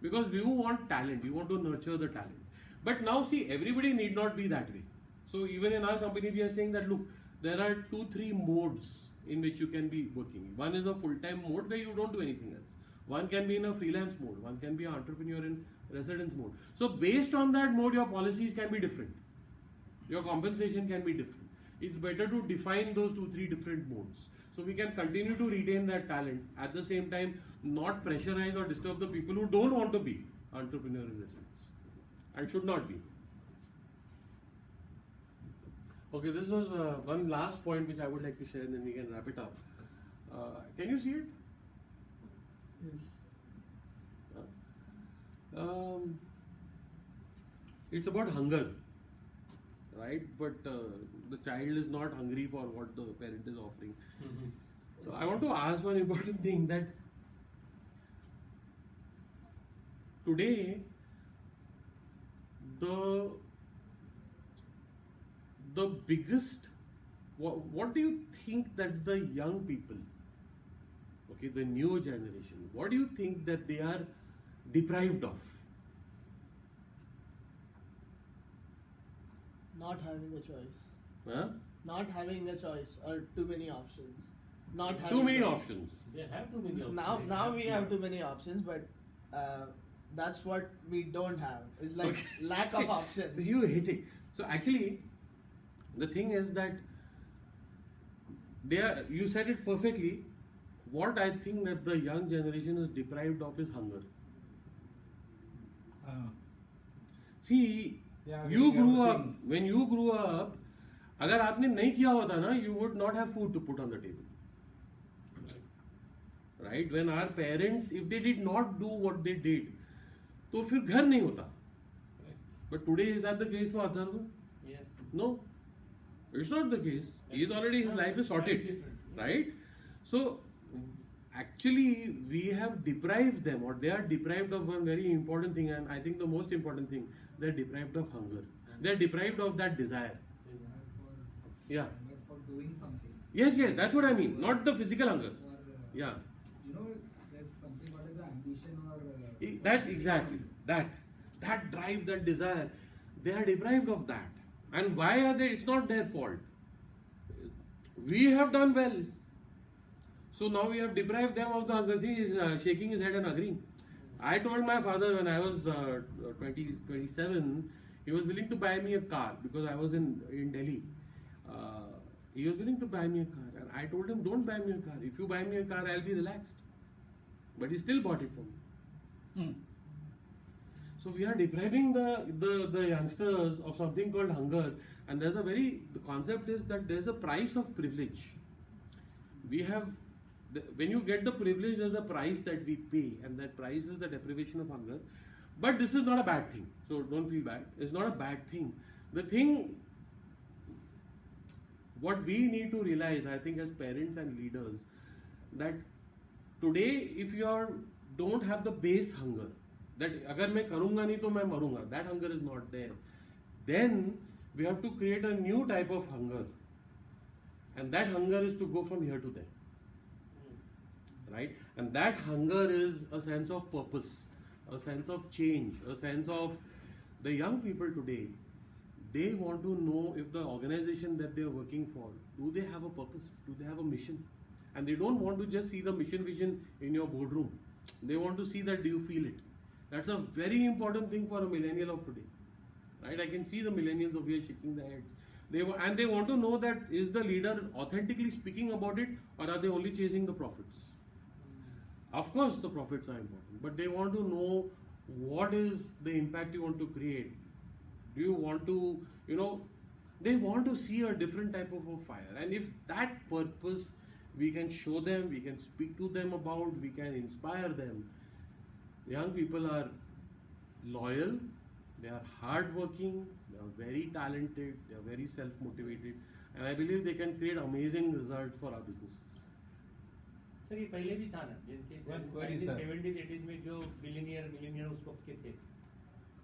S1: Because we want talent, we want to nurture the talent. But now see, everybody need not be that way. So even in our company we are saying that look, there are 2-3 modes in which you can be working. One is a full-time mode where you don't do anything else. One can be in a freelance mode, one can be an entrepreneur in residence mode. So based on that mode, your policies can be different. Your compensation can be different. It's better to define those 2-3 different modes. So we can continue to retain that talent, at the same time not pressurize or disturb the people who don't want to be entrepreneur in residence and should not be. Okay, this was one last point which I would like to share and then we can wrap it up. Can you see it?
S10: Yes.
S1: It's about hunger, right? But the child is not hungry for what the parent is offering.
S7: Mm-hmm.
S1: So I want to ask one important thing, that today the biggest, what do you think that the young people, okay, the new generation, what do you think that they are deprived of?
S12: Not having a choice.
S1: Huh?
S12: Not having a choice or too many options. Not having
S1: Too many
S12: choice.
S1: options.
S7: They have too many options.
S12: Now we have too many options, but That's what we don't have. It's like
S1: Okay.
S12: lack of options.
S1: So you hate it. So actually, the thing is that you said it perfectly. What I think that the young generation is deprived of is hunger. See,
S10: Yeah,
S1: you
S10: we
S1: grew
S10: have a
S1: up,
S10: thing.
S1: when you grew up, अगर आपने नहीं किया होता ना, you would not have food to put on the table. Right? When our parents, if they did not do what they did, तो फिर घर नहीं होता. But today, is that the case for Atharva?
S7: Yes.
S1: No, it's not the case. His life is sorted, right? So actually, we have deprived them, or they are deprived of one very important thing, and I think the most important thing, they are deprived of hunger. They are deprived of that desire. Yeah.
S13: For doing something.
S1: Yes, that's what I mean. Not the physical hunger.
S13: Or,
S1: Yeah.
S13: There's something what is ambition or.
S1: That exactly. That drive, that desire, they are deprived of that. And why are they? It's not their fault. We have done well. So now we have deprived them of the hunger. See, he's shaking his head and agreeing. I told my father when I was 27, he was willing to buy me a car because I was in Delhi. He was willing to buy me a car. And I told him, don't buy me a car. If you buy me a car, I'll be relaxed. But he still bought it for me. So we are depriving the youngsters of something called hunger. And there's the concept is that there's a price of privilege. When you get the privilege, there's a price that we pay, and that price is the deprivation of hunger. But this is not a bad thing, so don't feel bad. It's not a bad thing. The thing, what we need to realize, I think, as parents and leaders, that today, if you don't have the base hunger, that agar मैं करूँगा नहीं तो मैं मरूँगा, that hunger is not there. Then we have to create a new type of hunger, and that hunger is to go from here to there. Right? And that hunger is a sense of purpose, a sense of change, a sense of the young people today. They want to know if the organization that they are working for, do they have a purpose? Do they have a mission? And they don't want to just see the mission vision in your boardroom. They want to see that, do you feel it? That's a very important thing for a millennial of today. Right? I can see the millennials over here shaking their heads. They want to know that, is the leader authentically speaking about it, or are they only chasing the profits? Of course, the profits are important, but they want to know what is the impact you want to create. Do you want to, they want to see a different type of a fire. And if that purpose we can show them, we can speak to them about, we can inspire them. Young people are loyal, they are hardworking, they are very talented, they are very self-motivated, and I believe they can create amazing results for our businesses.
S7: Sir ये पहले भी था ना, जिनके 70s 80s में जो Millionaire उस वक्त के थे,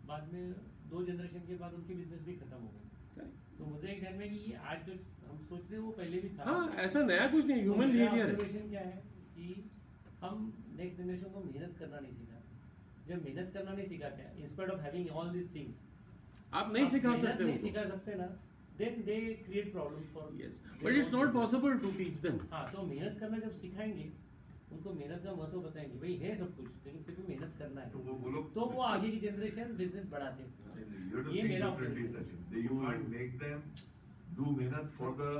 S7: बाद में 2 जनरेशन के बाद उनके बिजनेस भी खत्म हो गए. तो मुझे एक ध्यान में कि ये आज जो हम सोच रहे हैं वो पहले भी था.
S1: हाँ, ऐसा नया कुछ नहीं, ह्यूमन बिहेवियर है.
S7: ऑब्जर्वेशन क्या है कि हम नेक्स्ट जनरेशन को मेहनत करना नहीं सिखा. जब मेहनत करना नहीं सिखाते, inspired of having all this things,
S1: आप नहीं सिखा सकते,
S7: नहीं सिखा सकते ना, then they create problem for.
S1: Yes, but it's not possible to teach them.
S7: हाँ, तो मेहनत करना जब सिखाएंगे, उनको मेहनत का महत्व बताएंगे, भाई है सब कुछ, लेकिन फिर भी मेहनत करना है, तो वो आगे की जनरेशन बिजनेस बढ़ाते हैं. ये मेरा
S5: opinion. You can't make them do mehnat for the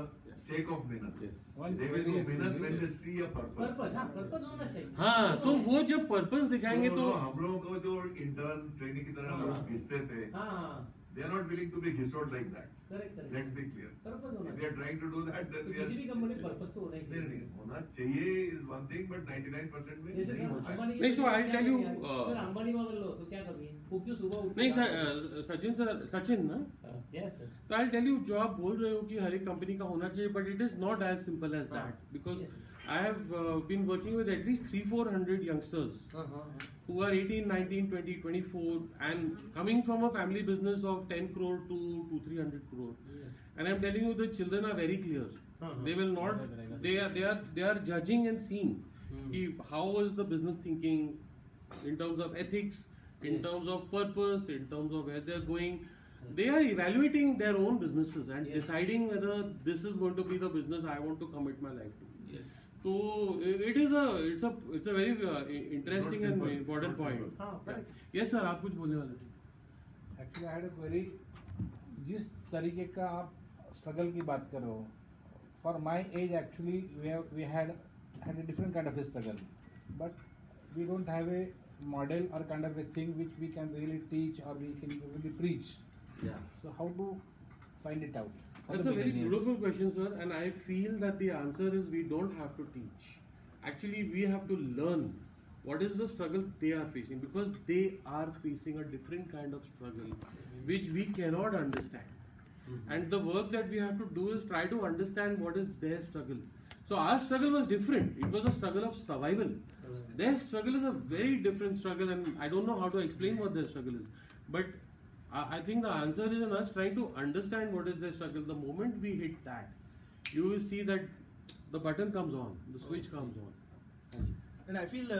S5: sake of mehnat.
S1: Yes.
S5: They will do mehnat when they see a purpose.
S7: Purpose होना चाहिए.
S1: हाँ, तो वो जब पर्पस दिखाएंगे तो
S5: हम लोगों को जो इंटर्न ट्रेनिंग की तरह लोग घिसते थे, they are not willing to be ghisted like that.
S7: Correct.
S5: Let's be clear.
S7: Purpose होना
S5: If we are trying to do that, then we are.
S7: किसी भी कंपनी में पर्पस तो होना ही चाहिए.
S5: नहीं, होना चाहिए is one thing, but 99% में
S7: जैसे
S5: नहीं होता है.
S7: अंबानी,
S1: नहीं, so I'll tell you,
S7: sir Ambani model लो तो क्या करोगे? वो क्यों सुबह उठ
S1: नहीं सचिन ना,
S7: यस सर.
S1: तो I'll tell you, जो आप बोल रहे हो कि हर एक कंपनी का होना चाहिए, but it is not as simple as that, because I have been working with at least 300-400 youngsters who are 18, 19, 20, 24 and coming from a family business of 10 crore to 300 crore. And I'm telling you, the children are very clear. They will not, they are judging and seeing how is the business thinking in terms of ethics, in terms of purpose, in terms of where they're going. They are evaluating their own businesses and deciding whether this is going to be the business I want to commit my life to. So it is it's a very interesting and
S5: simple,
S1: important
S5: it's not
S1: point.
S5: simple.
S7: हाँ, correct.
S1: Yes sir, आप कुछ बोलने वाले थे?
S9: Actually I had a query, जिस तरीके का आप स्ट्रगल की बात कर रहे हो, for my age actually we had a different kind of a struggle, but we don't have a model or kind of a thing which we can really teach or we can really preach.
S1: Yeah.
S9: So how to find it out? for
S1: That's
S9: the
S1: a very
S9: millennials?
S1: beautiful question, sir, and I feel that the answer is we don't have to teach. Actually, we have to learn what is the struggle they are facing, because they are facing a different kind of struggle which we cannot understand. And the work that we have to do is try to understand what is their struggle. So our struggle was different. It was a struggle of survival. Their struggle is a very different struggle, and I don't know how to explain what their struggle is. But I think the answer is in us trying to understand what is their struggle. The moment we hit that, you will see that the button comes on, the switch comes on.
S12: And I feel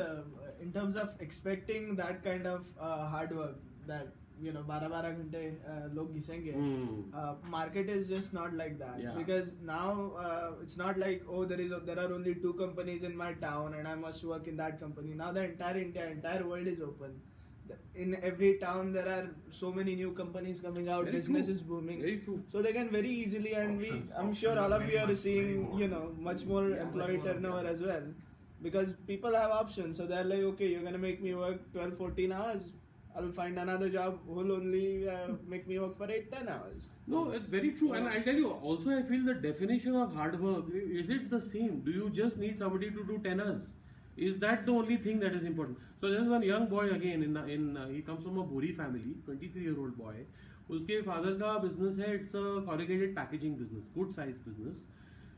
S12: in terms of expecting that kind of hard work, that 12 घंटे लोग घिसेंगे, market is just not like that.
S1: Yeah.
S12: Because now it's not like, oh, there are only 2 companies in my town and I must work in that company. Now the entire India, entire world is open. In every town there are so many new companies coming out,
S1: Very
S12: business
S1: true.
S12: is booming.
S1: Very true.
S12: So they can very easily, and I'm sure all of you are seeing much more employee turnover as well, because people have options. So they're like, okay, you're gonna make me work 12-14 hours, I'll find another job who will only make me work for 8-10 hours.
S1: No, it's very true. And I'll tell you, also I feel the definition of hard work, is it the same? Do you just need somebody to do 10 hours? Is that the only thing that is important? So there's one young boy again, he comes from a Bori family, 23-year-old boy. उसके father का business है, it's a corrugated packaging business, good size business.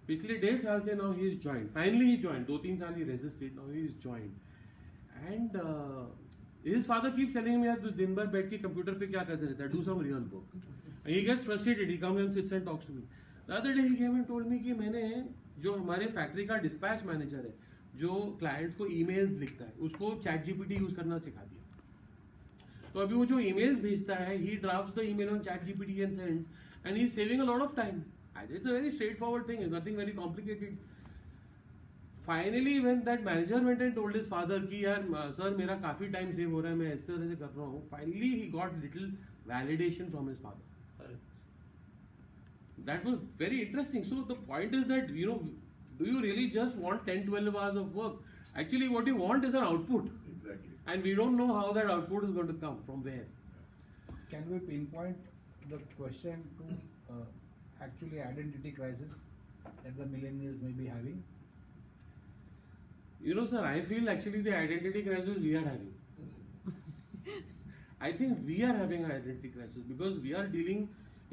S1: पिछले 1.5 साल से now he is joined. Finally he joined. 2-3 साल he resisted, now he is joined. And his father keeps telling him, यार दिन भर बैठ के computer पे क्या करते रहता है? Do some real work. And he gets frustrated. He comes and sits and talks to me. The other day he came and told me कि मैंने जो हमारे फैक्ट्री का dispatch manager है, जो क्लाइंट्स को ईमेल्स लिखता है, उसको चैट जीपीटी यूज करना सिखा दिया. तो अभी वो जो ईमेल्स भेजता है, he drafts the email on ChatGPT and sends, and he is saving a lot of time. It's a very straightforward thing, is nothing very complicated. Finally when that manager went and told his father कि यार sir मेरा काफी time save हो रहा है, मैं इस तरह से कर रहा हूँ, finally he got little validation from his father. That was very interesting. So the point is that do you really just want 10-12 hours of work? Actually, what you want is an output.
S5: Exactly.
S1: And we don't know how that output is going to come, from where.
S9: Can we pinpoint the question to actually identity crisis that the millennials may be having?
S1: Sir, I feel actually the identity crisis we are having. I think we are having an identity crisis because we are dealing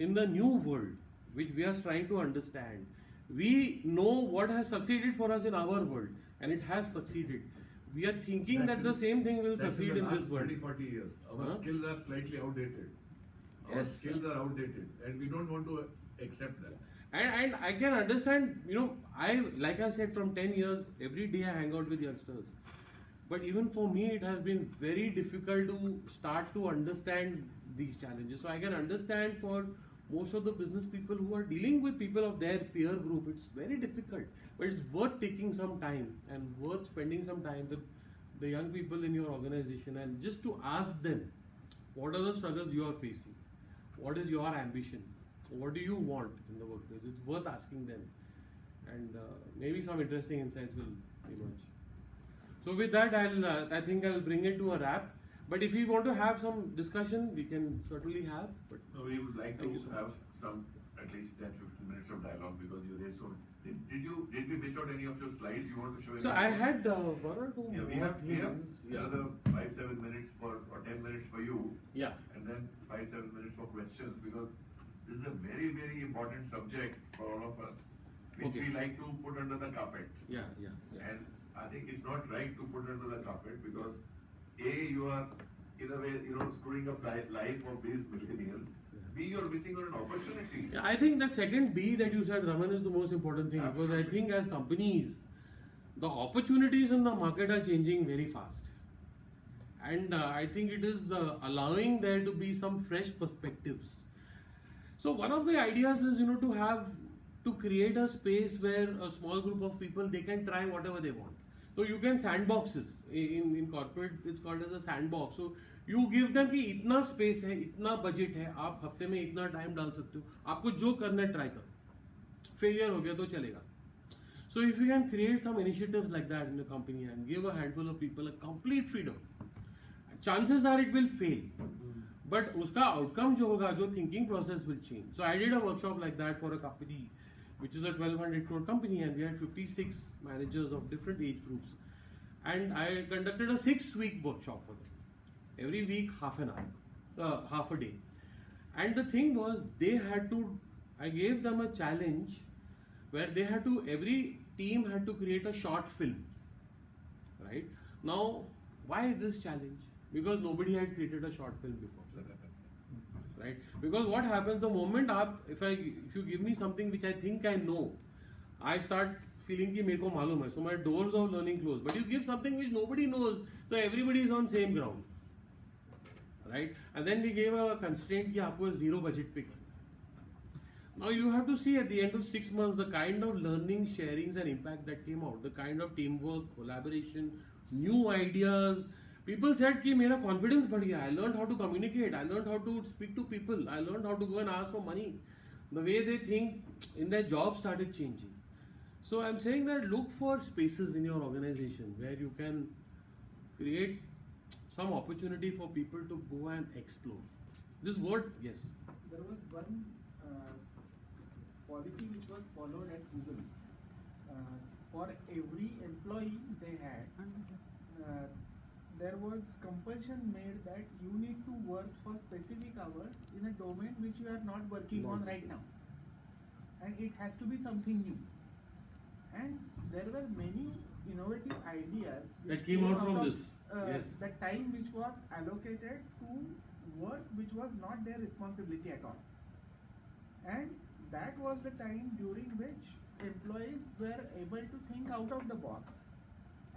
S1: in the new world, which we are trying to understand. We know what has succeeded for us in our world, and it has succeeded. We are thinking that the same thing will succeed in this world.
S5: 30-40 years. Our skills are slightly outdated. Our
S1: Yes.
S5: skills are outdated, and we don't want to accept that.
S1: And I can understand, like I said, from 10 years, every day I hang out with youngsters. But even for me, it has been very difficult to start to understand these challenges. So I can understand for most of the business people who are dealing with people of their peer group, it's very difficult. But it's worth taking some time and worth spending some time with the young people in your organization and just to ask them, what are the struggles you are facing? What is your ambition? What do you want in the workplace? It's worth asking them. And maybe some interesting insights will emerge. So with that, I think I'll bring it to a wrap. But if you want to have some discussion, we can certainly have. But
S5: No, we would like
S1: Thank
S5: to
S1: you so
S5: have some, at least 10-15 minutes of dialogue, because you raised so. Did we miss out any of your slides you want to show?
S1: So I had one or two.
S5: Yeah, we
S1: more
S5: have
S1: things.
S5: another 5-7 minutes or 10 minutes for you.
S1: Yeah.
S5: And then 5-7 minutes for questions, because this is a very, very important subject for all of us, which
S1: Okay.
S5: we like to put under the carpet.
S1: Yeah.
S5: And I think it's not right to put under the carpet, because you are in a way, screwing up life of these millennials. B, you're missing on an opportunity.
S1: Yeah, I think that second B that you said, Raman, is the most important thing.
S5: Absolutely.
S1: Because I think as companies, the opportunities in the market are changing very fast. And I think it is allowing there to be some fresh perspectives. So one of the ideas is, to have to create a space where a small group of people, they can try whatever they want. So you can sandboxes in corporate, it's called as a sandbox. So you give them कि इतना space है, इतना budget है, आप हफ्ते में इतना time डाल सकते हो, आपको जो करना है try करो. Failure हो गया तो चलेगा. So if you can create some initiatives like that in a company and give a handful of people a complete freedom, chances are it will fail. But उसका outcome जो होगा, जो thinking process will change. So I did a workshop like that for a company, which is a 1200 crore company, and we had 56 managers of different age groups. And I conducted a 6-week workshop for them. Every week, half an hour, half a day. And the thing was, I gave them a challenge where they had to, every team had to create a short film. Right? Now, why this challenge? Because nobody had created a short film before. Right? Because what happens the moment if you give me something which I think I know, I start feeling कि मेरे को मालूम है. So my doors of learning close. But you give something which nobody knows, so everybody is on same ground. Right? And then we gave a constraint कि आपको zero budget पे करना. Now you have to see at the end of 6 months the kind of learning, sharings and impact that came out, the kind of teamwork, collaboration, new ideas. People said कि मेरा confidence बढ़ गया. I learned how to communicate. I learned how to speak to people. I learned how to go and ask for money. The way they think in their job started changing. So I'm saying that look for spaces in your organization where you can create some opportunity for people to go and explore. This word, yes.
S6: There was one policy which was followed at Google. For every employee they had, there was compulsion made that you need to work for specific hours in a domain which you are not working on right now. And it has to be something new. And there were many innovative ideas
S1: That came out from this. Yes.
S6: The time which was allocated to work which was not their responsibility at all. And that was the time during which employees were able to think out of the box.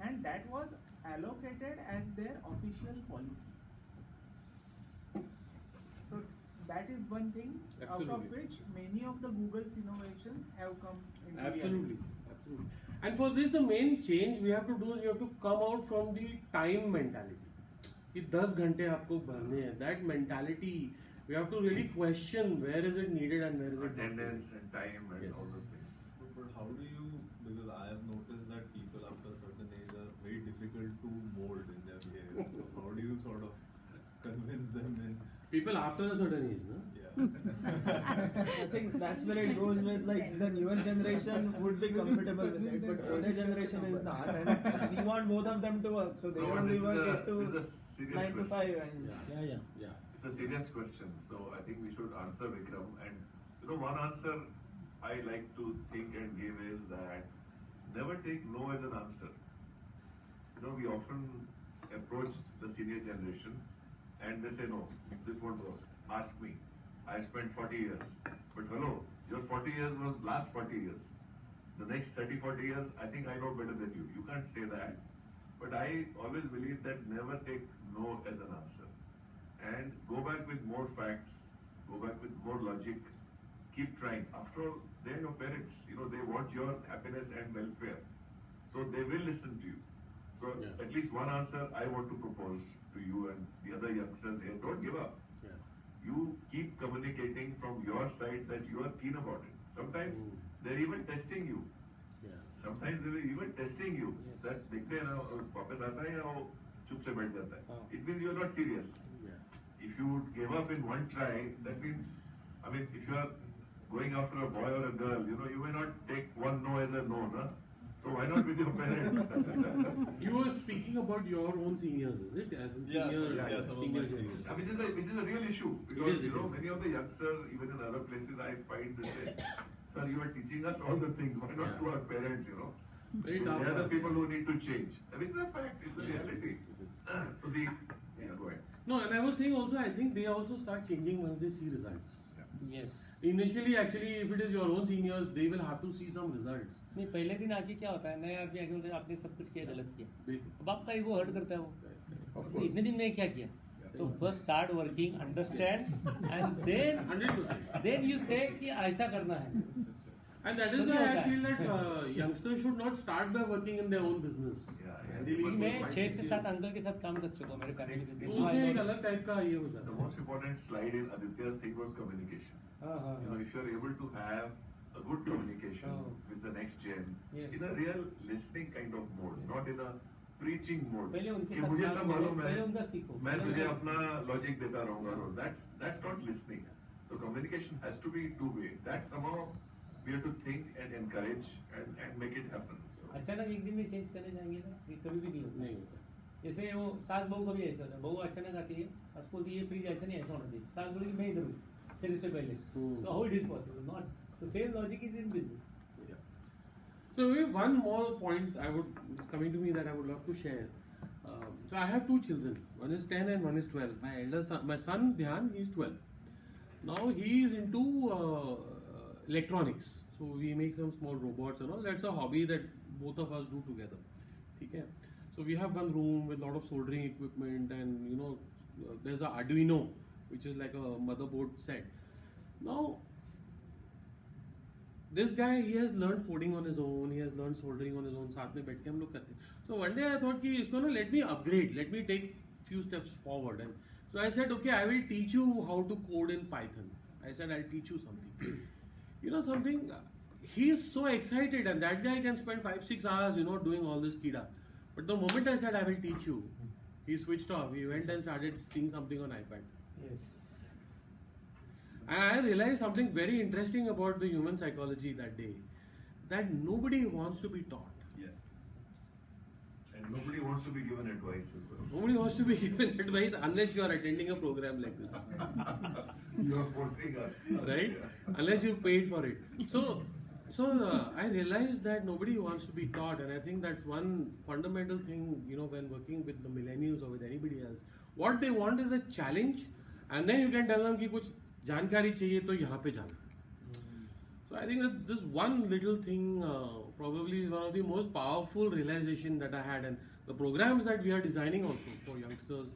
S6: And that was allocated as their official policy. So that is one thing
S1: Absolutely.
S6: out of which many of the Google's innovations have come into
S1: Absolutely.
S6: reality.
S1: Absolutely. And for this, the main change we have to do is you have to come out from the time mentality. कि 10 घंटे आपको भरने हैं. That mentality, we have to really question where is it needed and where is it
S5: Attendance and time and all those things.
S14: But how do you, because I have noticed that people after a certain age are very difficult to mold in their behavior. So how do you sort of convince them in?
S1: People after a certain age, no?
S12: I think that's where it goes with like the newer generation would be comfortable with it, but older generation is not, and we want both of them to work, so they only work to 9 to 5 and
S1: yeah.
S5: It's a serious question, so I think we should answer Vikram. And one answer I like to think and give is that never take no as an answer. We often approach the senior generation and they say no, this won't work. Ask me. I spent 40 years. But hello, your 40 years was last 40 years. The next 30, 40 years, I think I know better than you. You can't say that. But I always believe that never take no as an answer. And go back with more facts, go back with more logic, keep trying. After all, they're your parents. They want your happiness and welfare. So they will listen to you. So at least one answer I want to propose to you and the other youngsters here, don't give up. You keep communicating from your side that you are keen about it. Sometimes they're even testing you. Sometimes they were even testing you. That देखते हैं ना वापस आता है या वो चुप से बैठ जाता है. It means you are not serious. If you give up in one try, that means, if you are going after a boy or a girl, you may not take one no as a no, na? So why not with your parents?
S1: You were speaking about your own seniors, is it? As in senior,
S14: some
S1: senior
S14: of my seniors.
S5: Which is a real issue because many of the youngsters, even in other places, I find they say, "Sir, you are teaching us all the things. Why not to our parents?"
S1: Very
S5: They
S1: tough.
S5: are the people who need to change. It's a fact. It's a reality. So go ahead.
S1: No, and I was saying also, I think they also start changing once they see results.
S7: Yes.
S1: Initially, actually, if it is your own seniors, they will have to see some results.
S7: नहीं, पहले दिन आके क्या होता है, नए आदमी आके बोलते हैं आपने सब कुछ किया, गलत किया. अब आपका ईगो हर्ट करता है वो. तो इतने दिन में क्या किया? तो first start working, understand, and then 100% then you say कि ऐसा करना है.
S1: And that is
S7: तो
S1: why
S7: क्या
S1: I
S7: होता है?
S1: feel that youngsters should not start by working in their own business. And they leave
S7: मैं
S1: for
S7: 6 से 7
S1: 5 years.
S7: अंकल के साथ काम कर चुका हूँ मेरे फैमिली
S1: तो
S7: बिजनेस
S1: उससे एक अलग टाइप का ये हो
S5: The
S1: जाता है.
S5: most important slide in Aditya's thing was communication. You know, if you are able to have a good communication
S7: Oh.
S5: with the next gen
S7: Yes.
S5: in a real listening kind of mode,
S7: Yes.
S5: not in a preaching mode.
S7: पहले उनके
S5: कि
S7: साथ
S5: मुझे
S7: काम
S5: सब
S7: करो,
S5: मालूम
S7: पहले
S5: है,
S7: उनका सीखो,
S5: मैं
S7: पहले
S5: तुझे
S7: उनका-
S5: अपना लॉजिक देता रहूंगा. No, that's not listening. So communication has to be two-way. That somehow we have to think and encourage and make it happen. So,
S7: अचानक एक दिन में चेंज करने जाएंगे ना ये कभी भी नहीं होता.
S1: नहीं होता.
S7: जैसे वो सास बहू कभी ऐसा होता है, बहू अचानक आती है, सास को ये फ्रिज ऐसा नहीं ऐसा होना चाहिए, सास बोलेगी मैं इधर हूँ फिर से पहले. तो how it is possible? Not the same logic is in business.
S1: So we have one more point is coming to me that I would love to share. So I have two children. One is 10 and one is 12. My elder son, my son Dhyan, he's 12. Now he is into electronics. So we make some small robots and all. That's a hobby that both of us do together. Okay. So we have one room with a lot of soldering equipment and there's a Arduino which is like a motherboard set. Now this guy, he has learned coding on his own, he has learned soldering on his own, साथ में बैठ के हम लोग करते हैं. So one day I thought कि इसको ना let me upgrade, let me take few steps forward. And so I said, okay, I will teach you how to code in Python. I said, I'll teach you something. You know something, he is so excited and that guy can spend 5-6 hours, doing all this kida. But the moment I said, I will teach you, he switched off. He went and started seeing something on iPad.
S7: Yes.
S1: And I realized something very interesting about the human psychology that day, that nobody wants to be taught.
S5: yes. And nobody wants to be given advice as well.
S1: Nobody wants to be given advice unless you are attending a program like this,
S5: You are forcing us.
S1: right?
S5: Yeah.
S1: Unless you paid for it. So I realized that nobody wants to be taught, and I think that's one fundamental thing, when working with the millennials or with anybody else. What they want is a challenge, and then you can tell them कि कुछ जानकारी चाहिए तो यहाँ पे जाना. So I think that this one little thing probably is one of the most powerful realization that I had, and the programs that we are designing also for youngsters,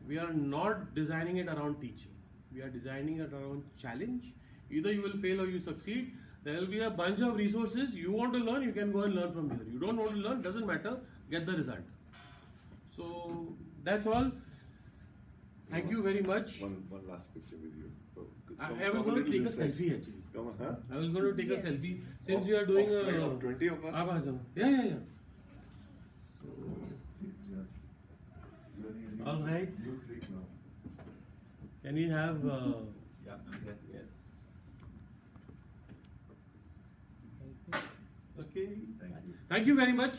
S1: we are not designing it around teaching. We are designing it around challenge. Either you will fail or you succeed. There will be a bunch of resources. You want to learn, you can go and learn from here. You don't want to learn, doesn't matter. Get the result. So that's all. Thank you very much.
S5: One last picture with you. So,
S1: I was going to take a selfie actually.
S5: Come on, huh?
S1: I was going to take a
S4: Yes.
S1: selfie since we are doing
S5: Of
S1: a.
S5: 20 of us?
S1: आप आ जाओ. Yeah. All right.
S5: You trick now.
S1: Can we have?
S5: Yeah.
S1: Yes. Okay.
S5: Thank you.
S1: Thank you very much.